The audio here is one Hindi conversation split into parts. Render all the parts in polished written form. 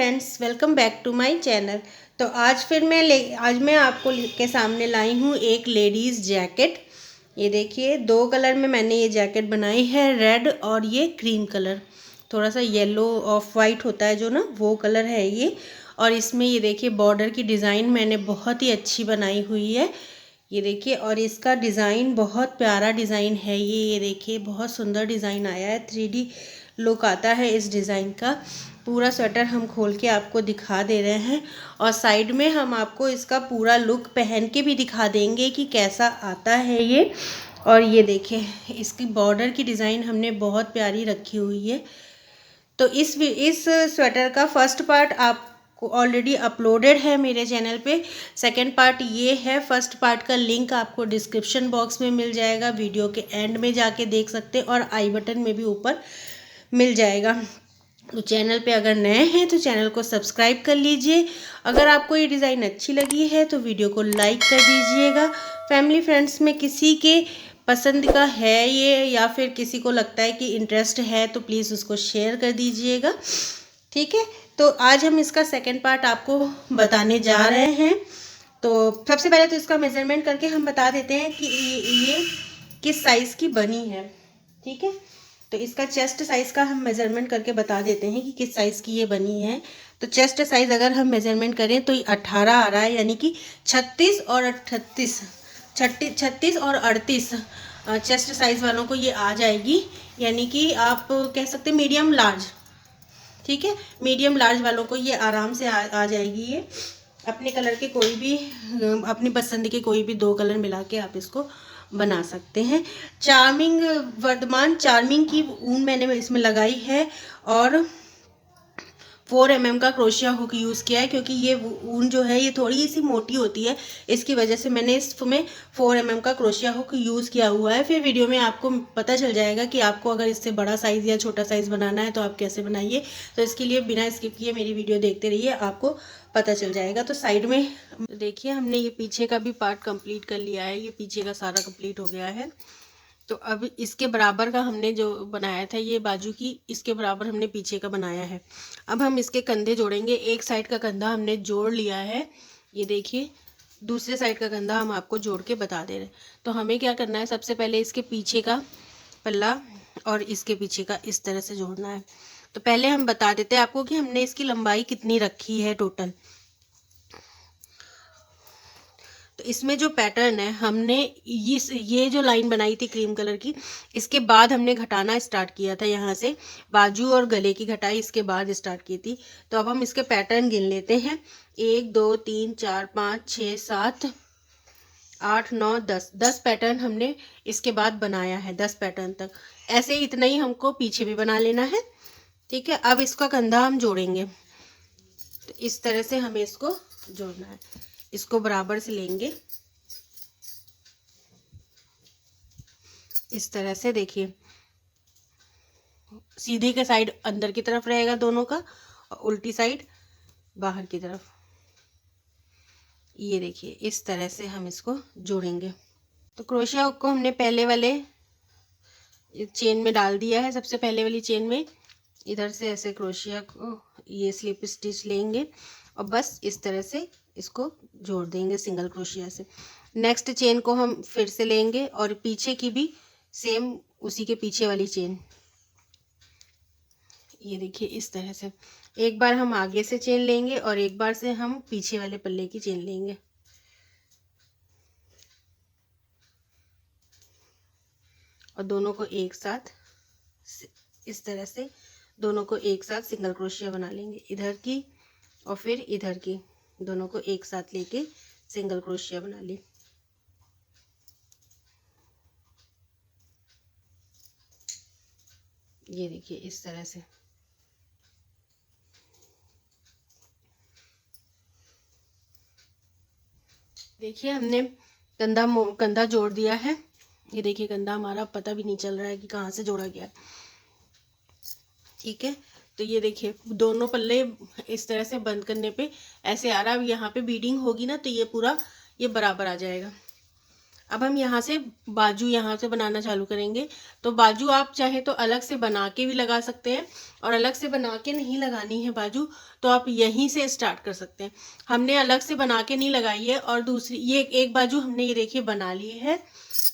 Friends, welcome back to my channel. तो आज मैं आपको के सामने लाई हूँ एक लेडीज़ जैकेट। ये देखिए, दो कलर में मैंने ये जैकेट बनाई है, रेड और ये क्रीम कलर। थोड़ा सा येलो ऑफ वाइट होता है जो ना, वो कलर है ये। और इसमें ये देखिए बॉर्डर की डिज़ाइन मैंने बहुत ही अच्छी बनाई हुई है। ये देखिए, और इसका डिज़ाइन बहुत प्यारा डिज़ाइन है ये देखिए, बहुत सुंदर डिज़ाइन आया है। 3D लुक आता है इस डिज़ाइन का। पूरा स्वेटर हम खोल के आपको दिखा दे रहे हैं और साइड में हम आपको इसका पूरा लुक पहन के भी दिखा देंगे कि कैसा आता है ये। और ये देखिए, इसकी बॉर्डर की डिज़ाइन हमने बहुत प्यारी रखी हुई है। तो इस स्वेटर का फर्स्ट पार्ट आपको ऑलरेडी अपलोडेड है मेरे चैनल पे। सेकंड पार्ट ये है। फर्स्ट पार्ट का लिंक आपको डिस्क्रिप्शन बॉक्स में मिल जाएगा, वीडियो के एंड में जाके देख सकते हैं और आई बटन में भी ऊपर मिल जाएगा। तो चैनल पे अगर नए हैं तो चैनल को सब्सक्राइब कर लीजिए। अगर आपको ये डिज़ाइन अच्छी लगी है तो वीडियो को लाइक कर दीजिएगा। फैमिली फ्रेंड्स में किसी के पसंद का है ये, या फिर किसी को लगता है कि इंटरेस्ट है, तो प्लीज़ उसको शेयर कर दीजिएगा। ठीक है, तो आज हम इसका सेकंड पार्ट आपको बताने जा रहे हैं। तो सबसे पहले तो इसका मेजरमेंट करके हम बता देते हैं कि ये किस साइज़ की बनी है। ठीक है, तो इसका चेस्ट साइज़ का हम मेजरमेंट करके बता देते हैं कि किस साइज़ की ये बनी है। तो चेस्ट साइज़ अगर हम मेजरमेंट करें तो ये 18 आ रहा है, यानी कि 36 और 38 चेस्ट साइज़ वालों को ये आ जाएगी। यानी कि आप कह सकते हैं मीडियम लार्ज। ठीक है, मीडियम लार्ज वालों को ये आराम से आ जाएगी ये। अपने कलर के कोई भी, अपनी पसंद के कोई भी दो कलर मिला के आप इसको बना सकते हैं। चार्मिंग, वर्धमान चार्मिंग की ऊन मैंने इसमें लगाई है और 4 mm का क्रोशिया हुक यूज़ किया है, क्योंकि ये ऊन जो है ये थोड़ी सी मोटी होती है, इसकी वजह से मैंने इसमें 4 mm का क्रोशिया हुक यूज़ किया हुआ है। फिर वीडियो में आपको पता चल जाएगा कि आपको अगर इससे बड़ा साइज़ या छोटा साइज़ बनाना है तो आप कैसे बनाइए। तो इसके लिए बिना स्किप किए मेरी वीडियो देखते रहिए, आपको पता चल जाएगा। तो साइड में देखिए, हमने ये पीछे का भी पार्ट कंप्लीट कर लिया है। ये पीछे का सारा कंप्लीट हो गया है। तो अब इसके बराबर का हमने जो बनाया था, ये बाजू की, इसके बराबर हमने पीछे का बनाया है। अब हम इसके कंधे जोड़ेंगे। एक साइड का कंधा हमने जोड़ लिया है, ये देखिए। दूसरे साइड का कंधा हम आपको जोड़ के बता दे रहे हैं। तो हमें क्या करना है, सबसे पहले इसके पीछे का पल्ला और इसके पीछे का इस तरह से जोड़ना है। तो पहले हम बता देते हैं आपको कि हमने इसकी लंबाई कितनी रखी है टोटल। तो इसमें जो पैटर्न है, हमने ये जो लाइन बनाई थी क्रीम कलर की, इसके बाद हमने घटाना स्टार्ट किया था। यहाँ से बाजू और गले की घटाई इसके बाद स्टार्ट की थी। तो अब हम इसके पैटर्न गिन लेते हैं। 1 2 3 4 5 6 7 8 9 10 पैटर्न हमने इसके बाद बनाया है, 10 पैटर्न तक। ऐसे ही इतना ही हमको पीछे भी बना लेना है। ठीक है, अब इसका कंधा हम जोड़ेंगे। तो इस तरह से हमें इसको जोड़ना है। इसको बराबर से लेंगे इस तरह से। देखिए, सीधी का साइड अंदर की तरफ रहेगा दोनों का, और उल्टी साइड बाहर की तरफ। ये देखिए, इस तरह से हम इसको जोड़ेंगे। तो क्रोशिया हुक को हमने पहले वाले चेन में डाल दिया है। सबसे पहले वाली चेन में इधर से ऐसे क्रोशिया को ये स्लिप स्टिच लेंगे और बस इस तरह से इसको जोड़ देंगे सिंगल क्रोशिया से। नेक्स्ट चेन को हम फिर से लेंगे और पीछे की भी सेम उसी के पीछे वाली चेन। ये देखिए, इस तरह से एक बार हम आगे से चेन लेंगे और एक बार से हम पीछे वाले पल्ले की चेन लेंगे। और दोनों को एक साथ इस तरह से, दोनों को एक साथ सिंगल क्रोशिया बना लेंगे। इधर की और फिर इधर की, दोनों को एक साथ लेके सिंगल क्रोशिया बना ली। ये देखिए, इस तरह से। देखिए, हमने कंधा जोड़ दिया है। ये देखिए, कंधा हमारा पता भी नहीं चल रहा है कि कहाँ से जोड़ा गया। ठीक है, तो ये देखिए, दोनों पल्ले इस तरह से बंद करने पे ऐसे आ रहा है। अब यहाँ पे बीडिंग होगी ना, तो ये पूरा ये बराबर आ जाएगा। अब हम यहाँ से बाजू यहाँ से बनाना चालू करेंगे। तो बाजू आप चाहे तो अलग से बना के भी लगा सकते हैं, और अलग से बना के नहीं लगानी है बाजू तो आप यहीं से स्टार्ट कर सकते हैं। हमने अलग से बना के नहीं लगाई है, और दूसरी ये एक बाजू हमने ये देखिए बना ली है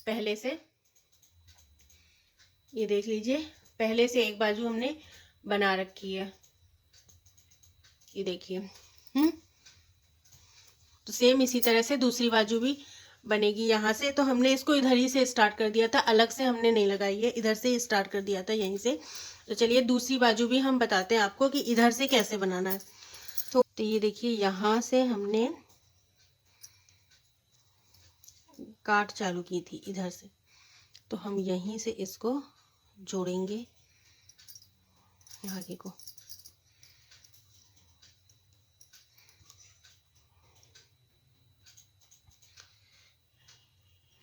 पहले से, ये देख लीजिए पहले से एक बाजू हमने बना रखी है, ये देखिए। तो सेम इसी तरह से दूसरी बाजू भी बनेगी। यहाँ से तो हमने इसको इधर ही से स्टार्ट कर दिया था, अलग से हमने नहीं लगाई है, इधर से स्टार्ट कर दिया था यहीं से। तो चलिए दूसरी बाजू भी हम बताते हैं आपको कि इधर से कैसे बनाना है। तो ये देखिए यहाँ से हमने काट चालू की थी इधर से, तो हम यहीं से इसको जोड़ेंगे आगे को।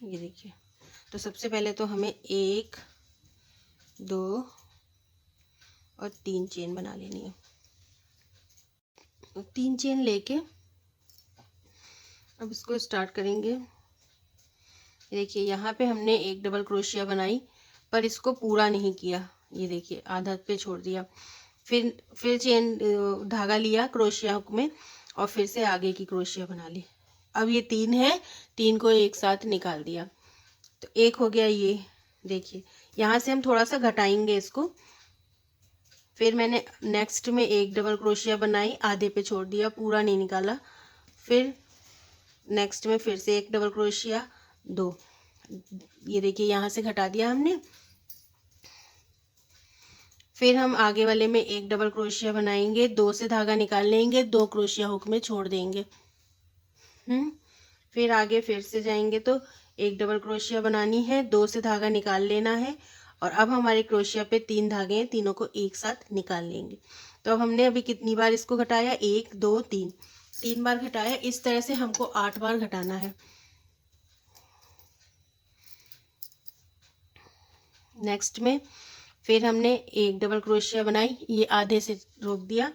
ये देखिए, तो सबसे पहले तो हमें 1 2 और 3 चेन बना लेनी है। 3 चेन लेके अब इसको स्टार्ट करेंगे। देखिए यहाँ पे हमने एक डबल क्रोशिया बनाई, पर इसको पूरा नहीं किया, ये देखिए आधा पे छोड़ दिया। फिर चेन धागा लिया क्रोशिया हुक में, और फिर से आगे की क्रोशिया बना ली। अब ये 3 है, 3 को एक साथ निकाल दिया, तो एक हो गया। ये देखिए यहाँ से हम थोड़ा सा घटाएंगे इसको। फिर मैंने नेक्स्ट में एक डबल क्रोशिया बनाई, आधे पे छोड़ दिया, पूरा नहीं निकाला। फिर नेक्स्ट में फिर से एक डबल क्रोशिया, 2, ये देखिए यहाँ से घटा दिया हमने। फिर हम आगे वाले में एक डबल क्रोशिया बनाएंगे, 2 से धागा निकाल लेंगे, 2 क्रोशिया हुक में छोड़ देंगे। फिर आगे फिर से जाएंगे तो एक डबल क्रोशिया बनानी है, 2 से धागा निकाल लेना है, और अब हमारे क्रोशिया पे 3 धागे हैं, तीनों को एक साथ निकाल लेंगे। तो अब हमने अभी कितनी बार इसको घटाया, 1 2 3, 3 बार घटाया। इस तरह से हमको 8 बार घटाना है। नेक्स्ट में फिर हमने एक डबल क्रोशिया बनाई, ये आधे से रोक दिया।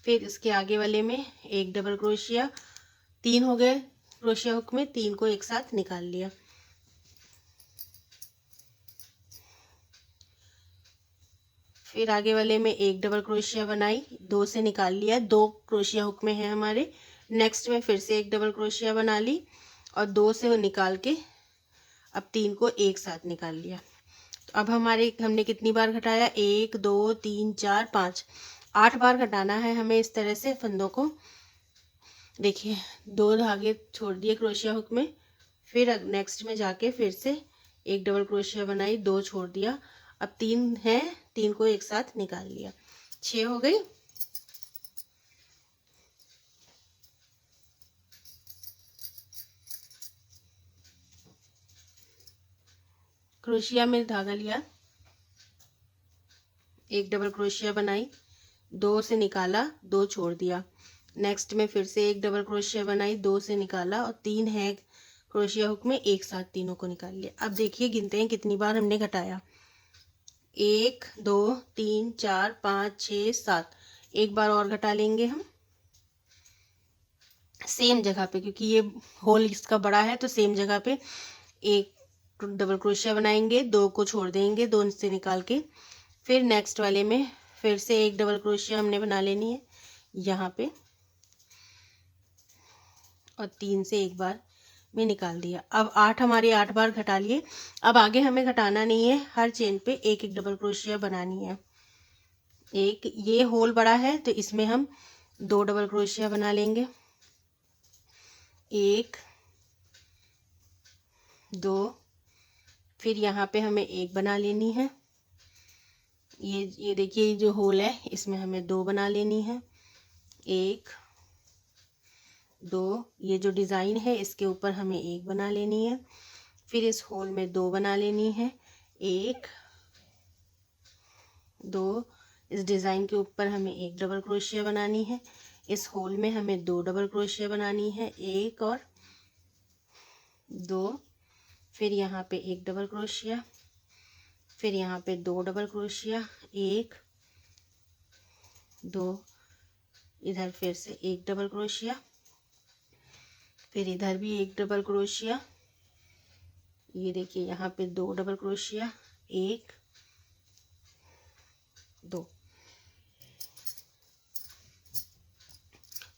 फिर इसके आगे वाले में एक डबल क्रोशिया, 3 हो गए क्रोशिया हुक में, 3 को एक साथ निकाल लिया। फिर आगे वाले में एक डबल क्रोशिया बनाई, 2 से निकाल लिया, 2 क्रोशिया हुक में है हमारे। नेक्स्ट में फिर से एक डबल क्रोशिया बना ली, और 2 से निकाल के अब 3 को एक साथ निकाल लिया। तो अब हमने कितनी बार घटाया, 1 2 3 4 5, 8 बार घटाना है हमें इस तरह से फंदों को। देखिए 2 धागे छोड़ दिए क्रोशिया हुक में, फिर नेक्स्ट में जाके फिर से एक डबल क्रोशिया बनाई, 2 छोड़ दिया, अब 3 है, 3 को एक साथ निकाल लिया, 6 हो गई। क्रोशिया में धागा लिया, एक डबल क्रोशिया बनाई, 2 से निकाला, 2 छोड़ दिया। नेक्स्ट में फिर से एक डबल क्रोशिया बनाई, 2 से निकाला, और 3 है क्रोशिया हुक में, एक साथ तीनों को निकाल लिया। अब देखिए गिनते हैं कितनी बार हमने घटाया, 1 2 3 4 5 6 7, एक बार और घटा लेंगे हम सेम जगह पे, क्योंकि ये होल इसका बड़ा है, तो सेम जगह पे एक डबल क्रोशिया बनाएंगे, 2 को छोड़ देंगे, 2 से निकाल के। फिर नेक्स्ट वाले में फिर से एक डबल क्रोशिया हमने बना लेनी है यहाँ पे, और 3 से एक बार में निकाल दिया। अब 8 हमारे 8 बार घटा लिए। अब आगे हमें घटाना नहीं है, हर चेन पे एक एक डबल क्रोशिया बनानी है। एक ये होल बड़ा है, तो इसमें हम 2 डबल क्रोशिया बना लेंगे, 1 2, फिर यहाँ पे हमें एक बना लेनी है। ये देखिए जो होल है इसमें हमें 2 बना लेनी है, 1 2, ये जो डिज़ाइन है इसके ऊपर हमें एक बना लेनी है। फिर इस होल में 2 बना लेनी है, 1 2, इस डिज़ाइन के ऊपर हमें एक डबल क्रोशिया बनानी है। इस होल में हमें 2 डबल क्रोशिया बनानी है, 1 और 2, फिर यहाँ पे एक डबल क्रोशिया, फिर यहाँ पे 2 डबल क्रोशिया, 1 2, इधर फिर से एक डबल क्रोशिया, फिर इधर भी एक डबल क्रोशिया, ये देखिए यहाँ पे 2 डबल क्रोशिया, 1 2।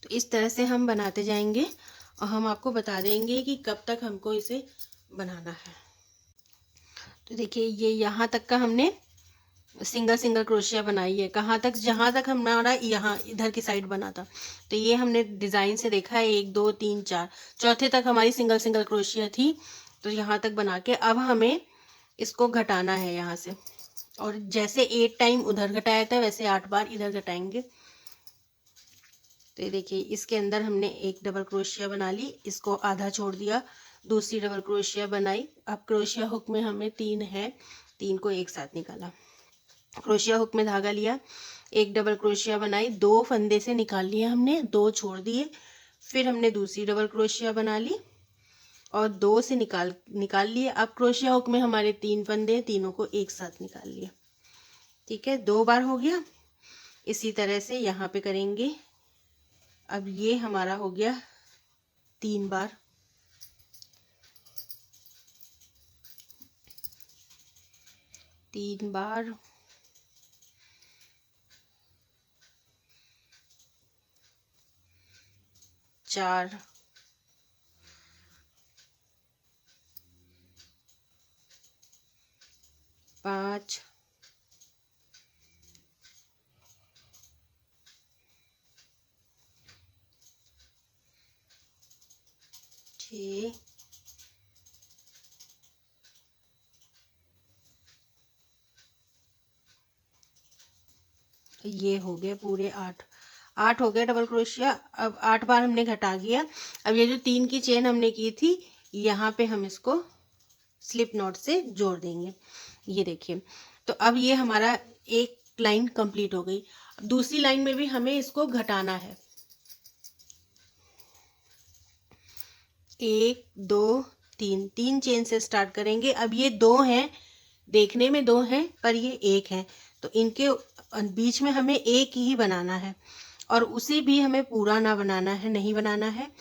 तो इस तरह से हम बनाते जाएंगे और हम आपको बता देंगे कि कब तक हमको इसे बनाना है। तो देखिए ये यहाँ तक का हमने सिंगल सिंगल क्रोशिया बनाई है। कहाँ तक? जहाँ तक हमारा यहाँ इधर की साइड बना था। तो ये हमने डिज़ाइन से देखा है 1 2 3 4, चौथे तक हमारी सिंगल सिंगल क्रोशिया थी। तो यहाँ तक बना के अब हमें इसको घटाना है यहाँ से, और जैसे 8 टाइम उधर घटाया था वैसे 8 बार इधर घटाएंगे। तो ये देखिए इसके अंदर हमने एक डबल क्रोशिया बना ली, इसको आधा छोड़ दिया, दूसरी डबल क्रोशिया बनाई। अब क्रोशिया हुक में हमें 3 है, 3 को एक साथ निकाला, क्रोशिया हुक में धागा लिया, एक डबल क्रोशिया बनाई, 2 फंदे से निकाल लिया हमने, 2 छोड़ दिए, फिर हमने दूसरी डबल क्रोशिया बना ली और 2 से निकाल लिए। अब क्रोशिया हुक में हमारे 3 फंदे, तीनों को एक साथ निकाल लिया। ठीक है, 2 बार हो गया। इसी तरह से यहाँ पे करेंगे। अब ये हमारा हो गया 3 बार। तीन बार, चार, 5, 6, 8। ये हो गए पूरे 8 हो गए डबल क्रोशिया। अब 8 बार हमने घटा दिया। अब ये जो 3 की चेन हमने की थी, यहाँ पे हम इसको स्लिप नॉट से जोड़ देंगे। ये देखिए, तो अब ये हमारा एक लाइन कंप्लीट हो गई। दूसरी लाइन में भी हमें इसको घटाना है। 1 2 3, 3 चेन से स्टार्ट करेंगे। अब ये 2 हैं, देखने में 2 हैं पर ये 1 है, तो इनके बीच में हमें एक ही बनाना है, और उसे भी हमें पूरा ना बनाना है, नहीं बनाना है।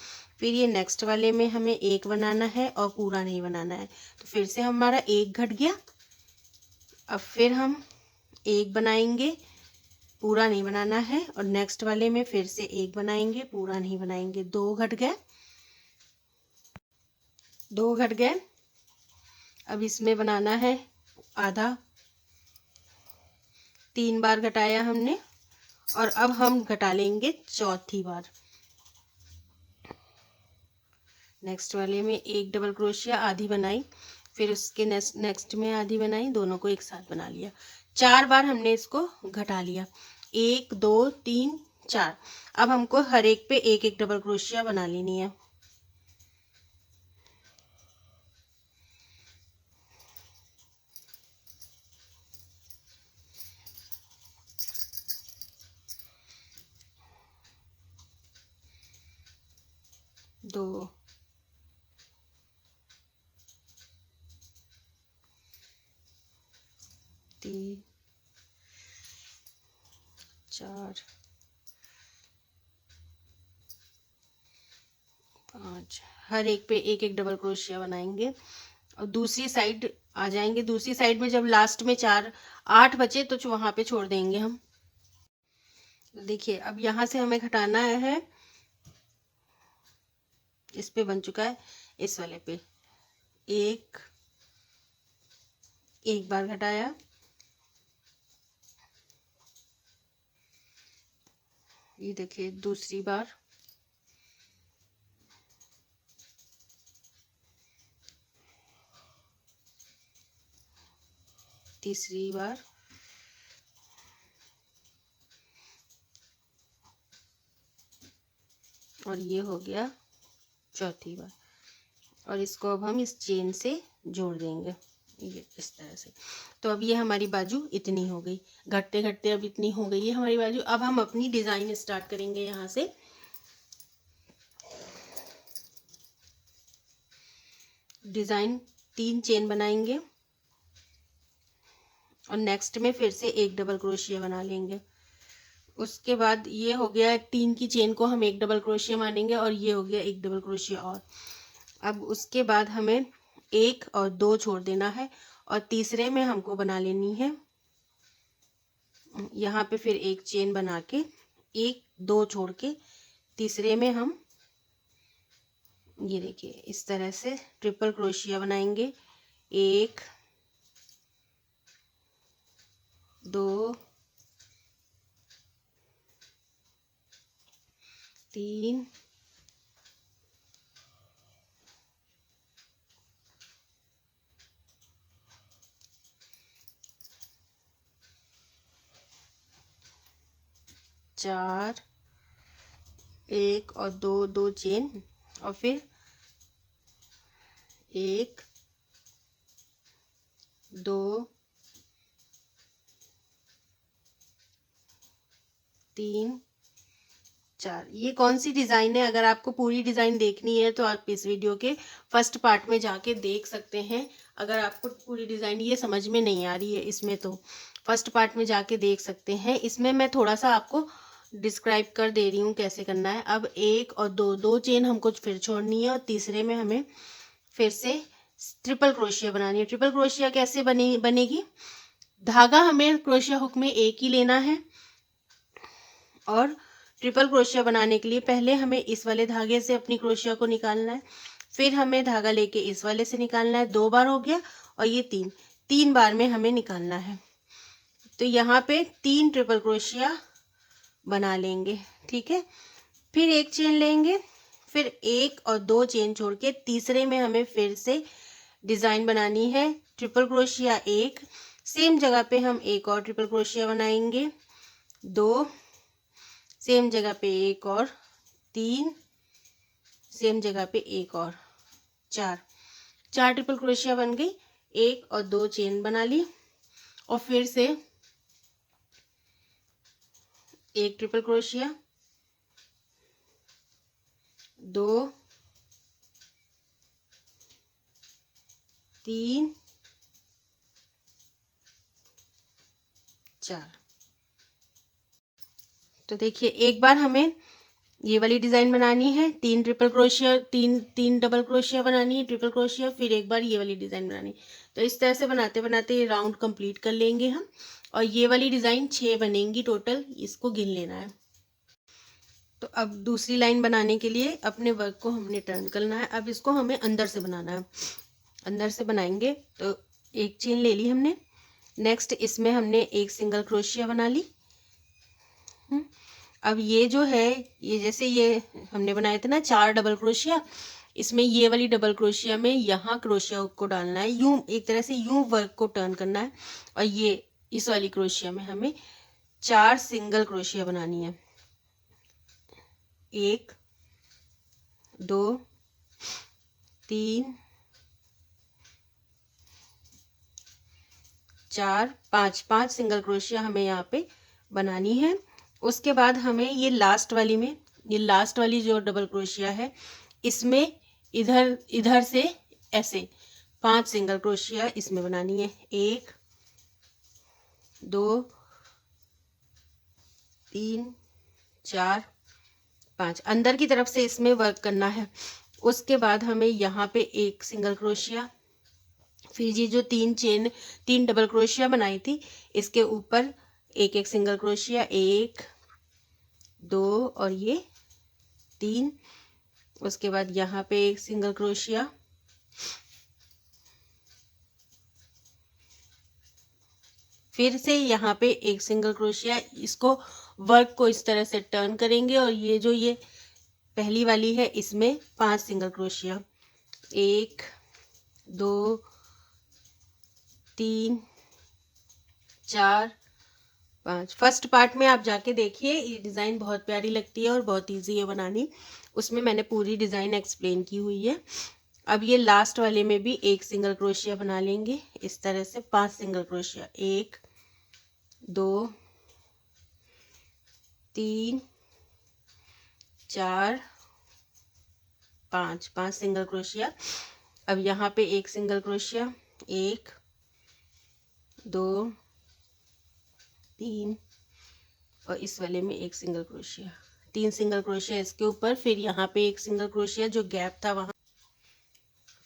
फिर ये नेक्स्ट वाले में हमें एक बनाना है और पूरा नहीं बनाना है। तो फिर से हमारा एक घट गया। अब फिर हम एक बनाएंगे, पूरा नहीं बनाना है, और नेक्स्ट वाले में फिर से एक बनाएंगे, पूरा नहीं बनाएंगे। 2 घट गए, 2 घट गए। अब इसमें बनाना है आधा। 3 बार घटाया हमने, और अब हम घटा लेंगे चौथी बार। नेक्स्ट वाले में एक डबल क्रोशिया, आधी बनाई, फिर उसके नेक्स्ट में आधी बनाई, दोनों को एक साथ बना लिया। 4 बार हमने इसको घटा लिया, 1 2 3 4। अब हमको हर एक पे एक एक डबल क्रोशिया बना लेनी है। दो, तीन, 4, 5। हर एक पे एक एक डबल क्रोशिया बनाएंगे और दूसरी साइड आ जाएंगे। दूसरी साइड में जब लास्ट में 4 8 बचे तो वहां पे छोड़ देंगे हम। देखिए अब यहाँ से हमें घटाना है, इस पे बन चुका है, इस वाले पे एक बार घटाया, ये देखिए दूसरी बार, तीसरी बार, और ये हो गया चौथी बार। और इसको अब हम इस चेन से जोड़ देंगे, ये इस तरह से। तो अब ये हमारी बाजू इतनी हो गई, घटते घटते अब इतनी हो गई है हमारी बाजू। अब हम अपनी डिजाइन स्टार्ट करेंगे। यहाँ से डिजाइन 3 चेन बनाएंगे और नेक्स्ट में फिर से एक डबल क्रोशिया बना लेंगे। उसके बाद ये हो गया 3 की चेन को हम एक डबल क्रोशिया मानेंगे, और ये हो गया एक डबल क्रोशिया। और अब उसके बाद हमें एक और दो छोड़ देना है और तीसरे में हमको बना लेनी है यहाँ पे फिर एक चेन बना के एक दो छोड़ के तीसरे में हम ये देखिए इस तरह से ट्रिपल क्रोशिया बनाएंगे। एक, दो, तीन, चार, एक और दो, दो चेन और फिर एक, दो, तीन, चार। ये कौन सी डिज़ाइन है? अगर आपको पूरी डिज़ाइन देखनी है तो आप इस वीडियो के फर्स्ट पार्ट में जाके देख सकते हैं। अगर आपको पूरी डिज़ाइन ये समझ में नहीं आ रही है इसमें तो फर्स्ट पार्ट में जाके देख सकते हैं। इसमें मैं थोड़ा सा आपको डिस्क्राइब कर दे रही हूँ कैसे करना है। अब एक और दो, दो चेन हमको फिर छोड़नी है और तीसरे में हमें फिर से ट्रिपल क्रोशिया बनानी है। ट्रिपल क्रोशिया कैसे बनेगी? धागा हमें क्रोशिया हुक में एक ही लेना है और ट्रिपल क्रोशिया बनाने के लिए पहले हमें इस वाले धागे से अपनी क्रोशिया को निकालना है, फिर हमें धागा लेके इस वाले से निकालना है। 2 बार हो गया और ये तीन बार में हमें निकालना है। तो यहाँ पे 3 ट्रिपल क्रोशिया बना लेंगे, ठीक है। फिर एक चेन लेंगे, फिर एक और दो चेन छोड़ के तीसरे में हमें फिर से डिज़ाइन बनानी है। ट्रिपल क्रोशिया एक, सेम जगह पे हम एक और ट्रिपल क्रोशिया बनाएंगे, 2, सेम जगह पे एक और 3, सेम जगह पे एक और 4 ट्रिपल क्रोशिया बन गई। एक और दो चेन बना ली और फिर से एक ट्रिपल क्रोशिया, 2, 3, 4। तो देखिए एक बार हमें ये वाली डिज़ाइन बनानी है, 3 ट्रिपल क्रोशिया, तीन डबल क्रोशिया बनानी है, ट्रिपल क्रोशिया, फिर एक बार ये वाली डिज़ाइन बनानी है। तो इस तरह से बनाते बनाते ये राउंड कंप्लीट कर लेंगे हम और ये वाली डिज़ाइन 6 बनेंगी टोटल, इसको गिन लेना है। तो अब दूसरी लाइन बनाने के लिए अपने वर्क को हमने टर्न करना है। अब इसको हमें अंदर से बनाना है। अंदर से बनाएंगे तो एक चेन ले ली हमने, नेक्स्ट इसमें हमने एक सिंगल क्रोशिया बना ली। अब ये जो है ये जैसे ये हमने बनाए थे ना 4 डबल क्रोशिया, इसमें ये वाली डबल क्रोशिया में यहाँ क्रोशिया हुक को डालना है, यूं एक तरह से यूं वर्क को टर्न करना है और ये इस वाली क्रोशिया में हमें 4 सिंगल क्रोशिया बनानी है। 1, 2, 3, 4, 5 सिंगल क्रोशिया हमें यहाँ पे बनानी है। उसके बाद हमें ये लास्ट वाली जो डबल क्रोशिया है इसमें इधर से ऐसे 5 सिंगल क्रोशिया इसमें बनानी है। 1, 2, 3, 4, 5 अंदर की तरफ से इसमें वर्क करना है। उसके बाद हमें यहाँ पे एक सिंगल क्रोशिया, फिर ये जो 3 डबल क्रोशिया बनाई थी इसके ऊपर एक एक सिंगल क्रोशिया, 1, 2 और ये 3। उसके बाद यहाँ पे एक सिंगल क्रोशिया, फिर से यहाँ पे एक सिंगल क्रोशिया। इसको वर्क को इस तरह से टर्न करेंगे और ये जो ये पहली वाली है इसमें 5 सिंगल क्रोशिया, 1, 2, 3, 4, 5। फर्स्ट पार्ट में आप जाके देखिए, ये डिज़ाइन बहुत प्यारी लगती है और बहुत इजी है बनानी। उसमें मैंने पूरी डिज़ाइन एक्सप्लेन की हुई है। अब ये लास्ट वाले में भी एक सिंगल क्रोशिया बना लेंगे इस तरह से 5 सिंगल क्रोशिया, 1, 2, 3, 4, 5 सिंगल क्रोशिया। अब यहाँ पे एक सिंगल क्रोशिया, 1, 2, 3 और इस वाले में एक सिंगल क्रोशिया, 3 सिंगल क्रोशिया इसके ऊपर, फिर यहाँ पे एक सिंगल क्रोशिया जो गैप था वहाँ,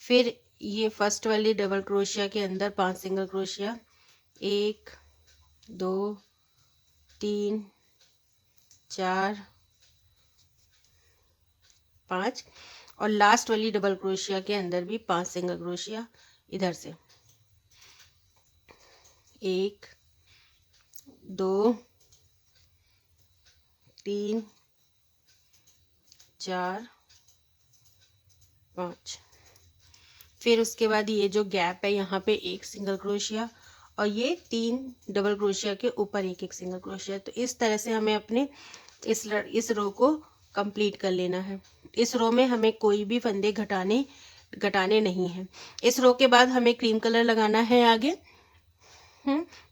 फिर ये फर्स्ट वाली डबल क्रोशिया के अंदर 5 सिंगल क्रोशिया, 1 2 3 4 5, और लास्ट वाली डबल क्रोशिया के अंदर भी 5 सिंगल क्रोशिया इधर से, 1 2 3 4 5। फिर उसके बाद ये जो गैप है यहाँ पे 1 सिंगल क्रोशिया, और ये 3 डबल क्रोशिया के ऊपर 1 सिंगल क्रोशिया। तो इस तरह से हमें अपने इस रो को कंप्लीट कर लेना है। इस रो में हमें कोई भी फंदे घटाने नहीं हैं। इस रो के बाद हमें क्रीम कलर लगाना है आगे।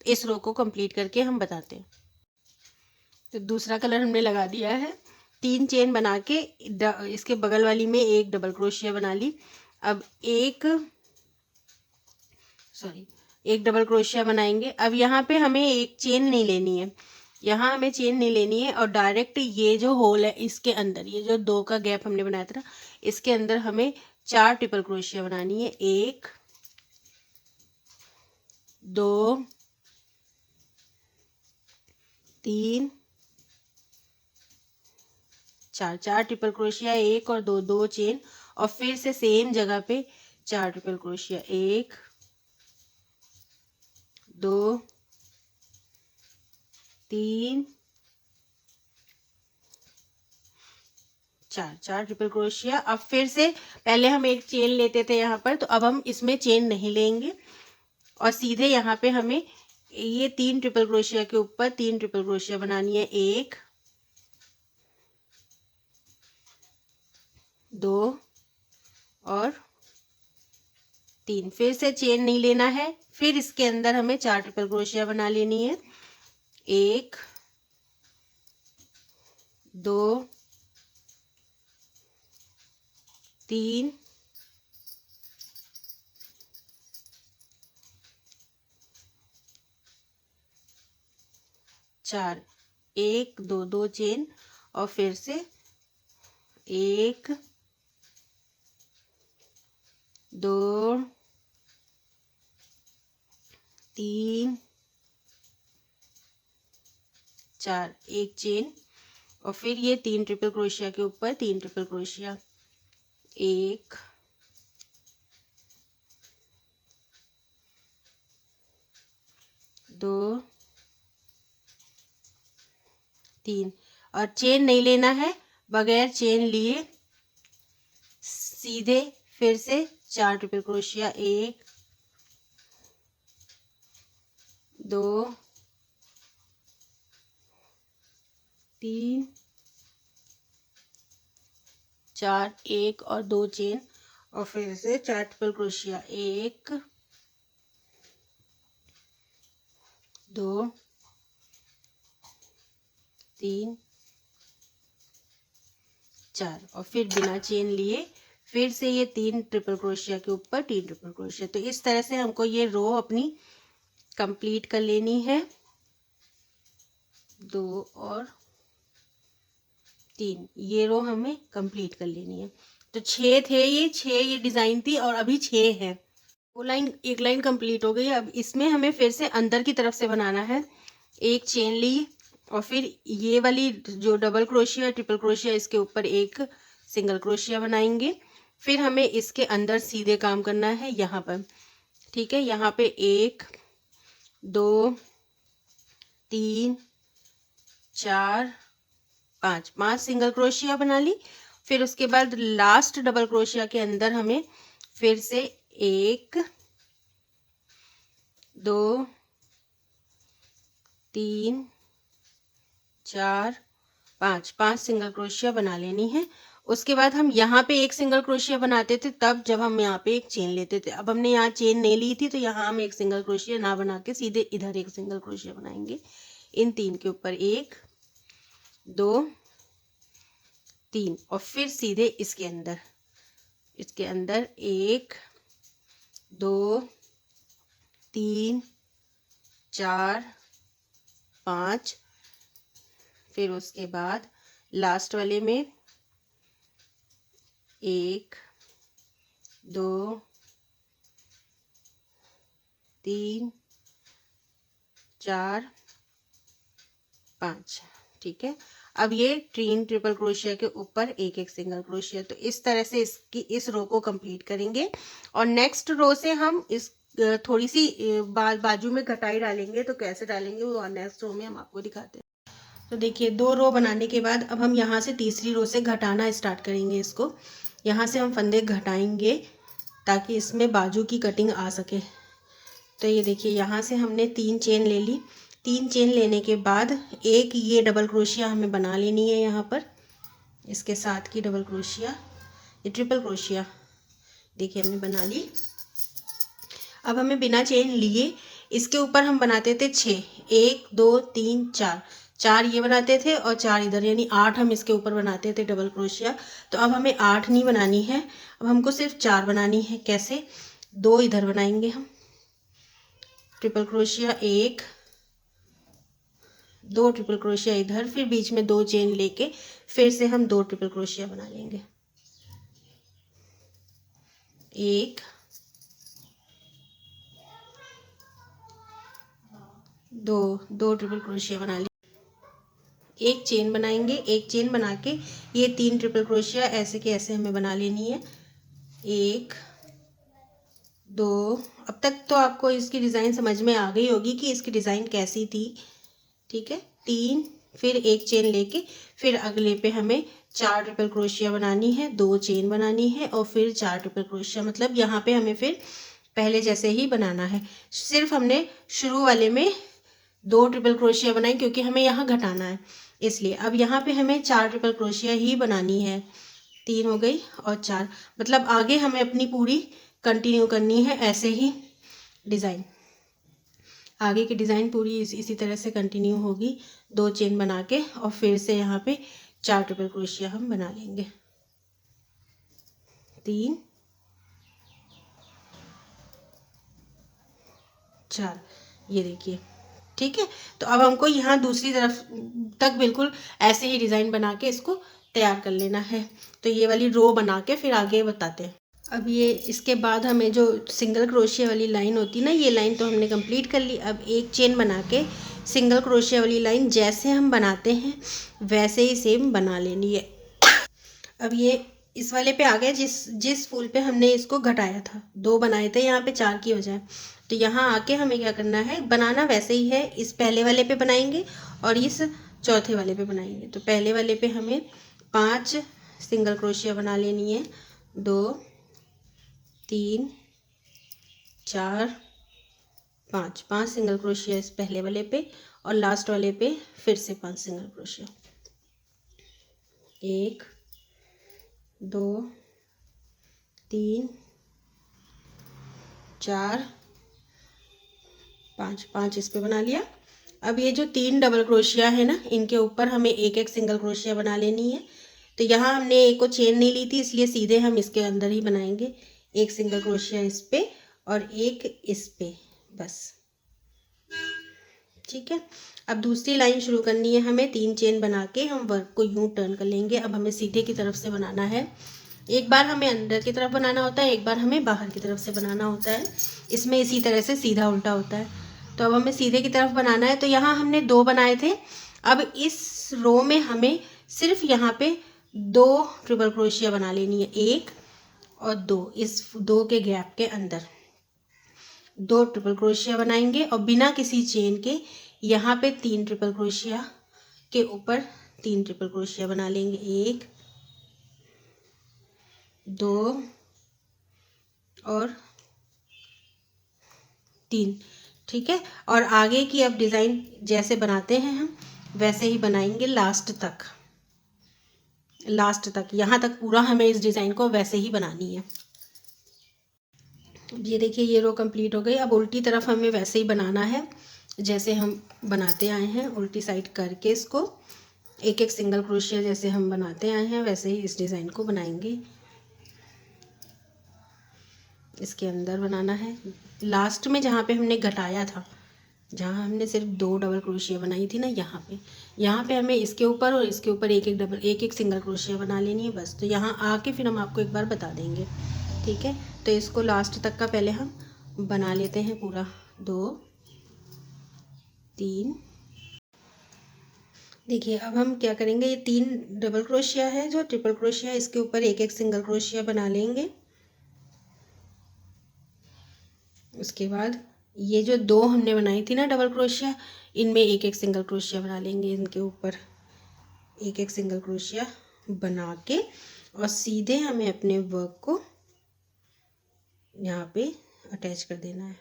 इस रो को कंप्लीट करके हम बताते हैं। तो दूसरा कलर हमने लगा दिया है। 3 चेन बना के इसके बगल वाली में 1 डबल क्रोशिया बना ली। अब एक डबल क्रोशिया बनाएंगे। अब यहाँ पे हमें एक चेन नहीं लेनी है, यहाँ हमें चेन नहीं लेनी है, और डायरेक्ट ये जो होल है इसके अंदर, ये जो 2 का गैप हमने बनाया था ना, इसके अंदर हमें 4 ट्रिपल क्रोशिया बनानी है। 1 2 3 4 ट्रिपल क्रोशिया, 1 और 2 चेन, और फिर से सेम जगह पे 4 ट्रिपल क्रोशिया, 1 2 3 4 ट्रिपल क्रोशिया। अब फिर से पहले हम एक चेन लेते थे यहाँ पर, तो अब हम इसमें चेन नहीं लेंगे, और सीधे यहाँ पे हमें ये 3 ट्रिपल क्रोशिया के ऊपर 3 ट्रिपल क्रोशिया बनानी है। 1 2 और 3। फिर से चेन नहीं लेना है। फिर इसके अंदर हमें 4 ट्रिपल क्रोशिया बना लेनी है। 1 2 3 4, 1 2 चेन, और फिर से 1 2 3 4, 1 चेन, और फिर ये 3 ट्रिपल क्रोशिया के ऊपर 3 ट्रिपल क्रोशिया। 1 2 3, और चेन नहीं लेना है, बगैर चेन लिए सीधे फिर से 4 ट्रिपल क्रोशिया। 1 2 3 4, 1 और 2 चेन, और फिर से 4 ट्रिपल क्रोशिया। 1 2 3 4, और फिर बिना चेन लिए फिर से ये 3 ट्रिपल क्रोशिया के ऊपर 3 ट्रिपल क्रोशिया। तो इस तरह से हमको ये रो अपनी कंप्लीट कर लेनी है। 2 और 3, ये रो हमें कंप्लीट कर लेनी है। तो 6 थे, ये 6 ये डिज़ाइन थी, और अभी 6 है। वो लाइन, एक लाइन कंप्लीट हो गई। अब इसमें हमें फिर से अंदर की तरफ से बनाना है। एक चेन ली, और फिर ये वाली जो डबल क्रोशिया ट्रिपल क्रोशिया, इसके ऊपर 1 सिंगल क्रोशिया बनाएंगे। फिर हमें इसके अंदर सीधे काम करना है यहाँ पर। ठीक है, यहाँ पे 1 2 3 4 5 सिंगल क्रोशिया बना ली। फिर उसके बाद लास्ट डबल क्रोशिया के अंदर हमें फिर से 1 2 3 4 5 सिंगल क्रोशिया बना लेनी है। उसके बाद हम यहाँ पे 1 सिंगल क्रोशिया बनाते थे तब, जब हम यहाँ पे एक चेन लेते थे। अब हमने यहाँ चेन नहीं ली थी, तो यहाँ हम 1 सिंगल क्रोशिया ना बना के सीधे इधर 1 सिंगल क्रोशिया बनाएंगे। इन 3 के ऊपर 1 2 3, और फिर सीधे इसके अंदर 1 2 3 4 5। फिर उसके बाद लास्ट वाले में 1 2 3 4 5। ठीक है, अब ये 3 ट्रिपल क्रोशिया के ऊपर एक एक सिंगल क्रोशिया। तो इस तरह से इसकी इस रो को कंप्लीट करेंगे और नेक्स्ट रो से हम इस थोड़ी सी बाजू में घटाई डालेंगे। तो कैसे डालेंगे वो नेक्स्ट रो में हम आपको दिखाते हैं। तो देखिए 2 रो बनाने के बाद अब हम यहाँ से तीसरी रो से घटाना स्टार्ट करेंगे। इसको यहाँ से हम फंदे घटाएंगे ताकि इसमें बाजू की कटिंग आ सके। तो ये देखिए यहाँ से हमने 3 चेन ले ली। 3 चेन लेने के बाद एक ये डबल क्रोशिया हमें बना लेनी है यहाँ पर, इसके साथ की डबल क्रोशिया, ये ट्रिपल क्रोशिया देखिए हमने बना ली। अब हमें बिना चेन लिए इसके ऊपर हम बनाते थे 6, 1 2 3 4, 4 ये बनाते थे और 4 इधर, यानी 8 हम इसके ऊपर बनाते थे डबल क्रोशिया। तो अब हमें 8 नहीं बनानी है, अब हमको सिर्फ 4 बनानी है। कैसे? 2 इधर बनाएंगे हम, ट्रिपल क्रोशिया 1 2 ट्रिपल क्रोशिया इधर, फिर बीच में 2 चेन लेके फिर से हम 2 ट्रिपल क्रोशिया बना लेंगे। 1 2 ट्रिपल क्रोशिया बना ली। एक चेन बनाएंगे, एक चेन बना के ये 3 ट्रिपल क्रोशिया ऐसे के ऐसे हमें बना लेनी है। 1 2, अब तक तो आपको इसकी डिज़ाइन समझ में आ गई होगी कि इसकी डिज़ाइन कैसी थी। ठीक है, 3, फिर एक चेन लेके फिर अगले पे हमें 4 ट्रिपल क्रोशिया बनानी है, 2 चेन बनानी है और फिर 4 ट्रिपल क्रोशिया। मतलब यहाँ पे हमें फिर पहले जैसे ही बनाना है। सिर्फ हमने शुरू वाले में 2 ट्रिपल क्रोशिया बनाई क्योंकि हमें यहाँ घटाना है, इसलिए। अब यहाँ पे हमें 4 ट्रिपल क्रोशिया ही बनानी है। 3 हो गई और 4, मतलब आगे हमें अपनी पूरी कंटिन्यू करनी है ऐसे ही डिज़ाइन। आगे की डिज़ाइन पूरी इसी तरह से कंटिन्यू होगी, 2 चेन बना के और फिर से यहाँ पे 4 ट्रिपल क्रोशिया हम बना लेंगे। 3 4, ये देखिए। ठीक है, तो अब हमको यहाँ दूसरी तरफ तक बिल्कुल ऐसे ही डिज़ाइन बना के इसको तैयार कर लेना है। तो ये वाली रो बना के फिर आगे बताते हैं। अब ये इसके बाद हमें जो सिंगल क्रोशिया वाली लाइन होती है ना, ये लाइन तो हमने कंप्लीट कर ली। अब एक चेन बना के सिंगल क्रोशिया वाली लाइन जैसे हम बनाते हैं वैसे ही सेम बना लेनी है। अब ये इस वाले पे आ गए, जिस फूल पे हमने इसको घटाया था। 2 बनाए थे, यहाँ पे 4 की हो जाए। तो यहाँ आके हमें क्या करना है, बनाना वैसे ही है। इस पहले वाले पे बनाएंगे और इस चौथे वाले पे बनाएंगे। तो पहले वाले पे हमें 5 सिंगल क्रोशिया बना लेनी है। 2 3 4 5, 5 सिंगल क्रोशिया इस पहले वाले पे और लास्ट वाले पे फिर से 5 सिंगल क्रोशिया। 1 2 3 4 5, 5 इस पे बना लिया। अब ये जो 3 डबल क्रोशिया है ना, इनके ऊपर हमें एक एक सिंगल क्रोशिया बना लेनी है। तो यहाँ हमने एक को चेन नहीं ली थी, इसलिए सीधे हम इसके अंदर ही बनाएंगे। एक सिंगल क्रोशिया इस पे और एक इस पे, बस। ठीक है, अब दूसरी लाइन शुरू करनी है हमें। 3 चेन बना के हम वर्क को यूं टर्न कर लेंगे। अब हमें सीधे की तरफ से बनाना है। एक बार हमें अंदर की तरफ बनाना होता है, एक बार हमें बाहर की तरफ से बनाना होता है। इसमें इसी तरह से सीधा उल्टा होता है। तो अब हमें सीधे की तरफ बनाना है। तो यहाँ हमने 2 बनाए थे। अब इस रो में हमें सिर्फ यहाँ पे 2 ट्रिपल क्रोशिया बना लेनी है, 1 और 2। इस 2 के गैप के अंदर 2 ट्रिपल क्रोशिया बनाएंगे और बिना किसी चेन के यहाँ पे 3 ट्रिपल क्रोशिया के ऊपर 3 ट्रिपल क्रोशिया बना लेंगे। 1 2 और 3। ठीक है, और आगे की अब डिज़ाइन जैसे बनाते हैं हम वैसे ही बनाएंगे लास्ट तक। यहाँ तक पूरा हमें इस डिज़ाइन को वैसे ही बनानी है। ये देखिए, ये रो कंप्लीट हो गई। अब उल्टी तरफ हमें वैसे ही बनाना है जैसे हम बनाते आए हैं। उल्टी साइड करके इसको एक एक सिंगल क्रोशिया जैसे हम बनाते आए हैं वैसे ही इस डिज़ाइन को बनाएंगे। इसके अंदर बनाना है। लास्ट में जहाँ पे हमने घटाया था, जहाँ हमने सिर्फ 2 डबल क्रोशिया बनाई थी ना, यहाँ पे हमें इसके ऊपर और इसके ऊपर एक एक सिंगल क्रोशिया बना लेनी है, बस। तो यहाँ आके फिर हम आपको एक बार बता देंगे। ठीक है, तो इसको लास्ट तक का पहले हम बना लेते हैं पूरा। 2 3। देखिए अब हम क्या करेंगे, ये 3 डबल क्रोशिया है जो ट्रिपल क्रोशिया, इसके ऊपर एक एक सिंगल क्रोशिया बना लेंगे। उसके बाद ये जो 2 हमने बनाई थी ना डबल क्रोशिया, इनमें एक एक सिंगल क्रोशिया बना लेंगे। इनके ऊपर एक एक सिंगल क्रोशिया बना के और सीधे हमें अपने वर्क को यहाँ पे अटैच कर देना है,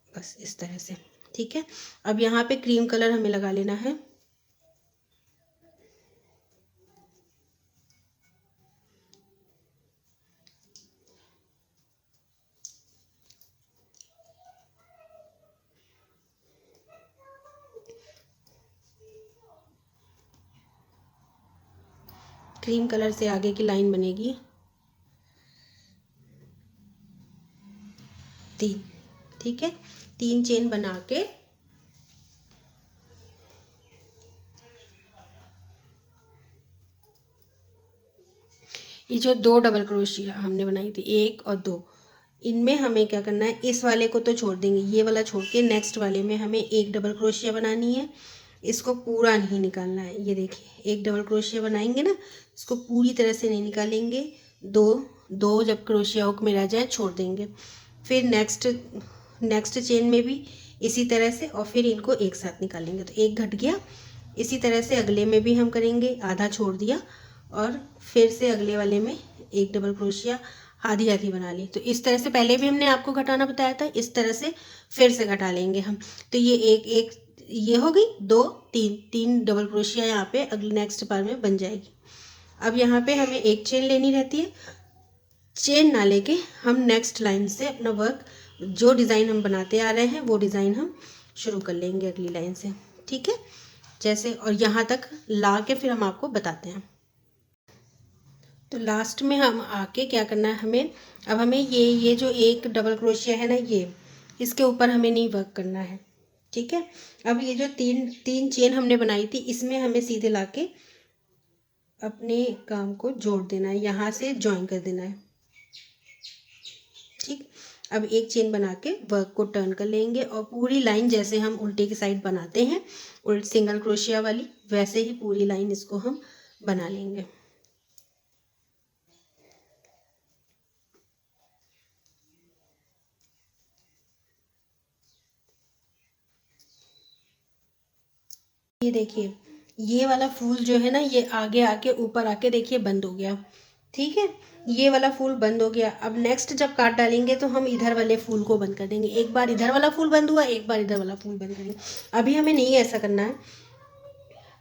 बस इस तरह से। ठीक है, अब यहाँ पे क्रीम कलर हमें लगा लेना है। क्रीम कलर से आगे की लाइन बनेगी 3। ठीक है, 3 चेन बना के ये जो 2 डबल क्रोशिया हमने बनाई थी 1 और 2, इनमें हमें क्या करना है, इस वाले को तो छोड़ देंगे, ये वाला छोड़ के नेक्स्ट वाले में हमें एक डबल क्रोशिया बनानी है। इसको पूरा नहीं निकालना है। ये देखिए एक डबल क्रोशिया बनाएंगे ना, इसको पूरी तरह से नहीं निकालेंगे। 2 जब क्रोशिया हुक में रह जाए छोड़ देंगे। फिर नेक्स्ट चेन में भी इसी तरह से, और फिर इनको एक साथ निकालेंगे तो एक घट गया। इसी तरह से अगले में भी हम करेंगे, आधा छोड़ दिया और फिर से अगले वाले में एक डबल क्रोशिया आधी आधी बना ली। तो इस तरह से पहले भी हमने आपको घटाना बताया था, इस तरह से फिर से घटा लेंगे हम। तो ये एक ये हो गई 2 3 डबल क्रोशिया यहाँ पे अगले नेक्स्ट बार में बन जाएगी। अब यहाँ पे हमें एक चेन लेनी रहती है, चेन ना लेके हम नेक्स्ट लाइन से अपना वर्क, जो डिज़ाइन हम बनाते आ रहे हैं वो डिज़ाइन हम शुरू कर लेंगे अगली लाइन से। ठीक है, जैसे, और यहाँ तक ला के फिर हम आपको बताते हैं। तो लास्ट में हम आके क्या करना है हमें, अब हमें ये जो एक डबल क्रोशिया है ना, ये इसके ऊपर हमें नहीं वर्क करना है। ठीक है, अब ये जो तीन चेन हमने बनाई थी, इसमें हमें सीधे लाके अपने काम को जोड़ देना है, यहाँ से ज्वाइन कर देना है। ठीक, अब एक चेन बना के वर्क को टर्न कर लेंगे और पूरी लाइन जैसे हम उल्टे की साइड बनाते हैं उल्ट सिंगल क्रोशिया वाली, वैसे ही पूरी लाइन इसको हम बना लेंगे। ये देखिए ये वाला फूल जो है ना, ये आगे आके ऊपर आके देखिए बंद हो गया। ठीक है, ये वाला फूल बंद हो गया। अब नेक्स्ट जब काट डालेंगे तो हम इधर वाले फूल को बंद कर देंगे। एक बार इधर वाला फूल बंद हुआ, एक बार इधर वाला फूल बंद करेंगे। अभी हमें नहीं ऐसा करना है।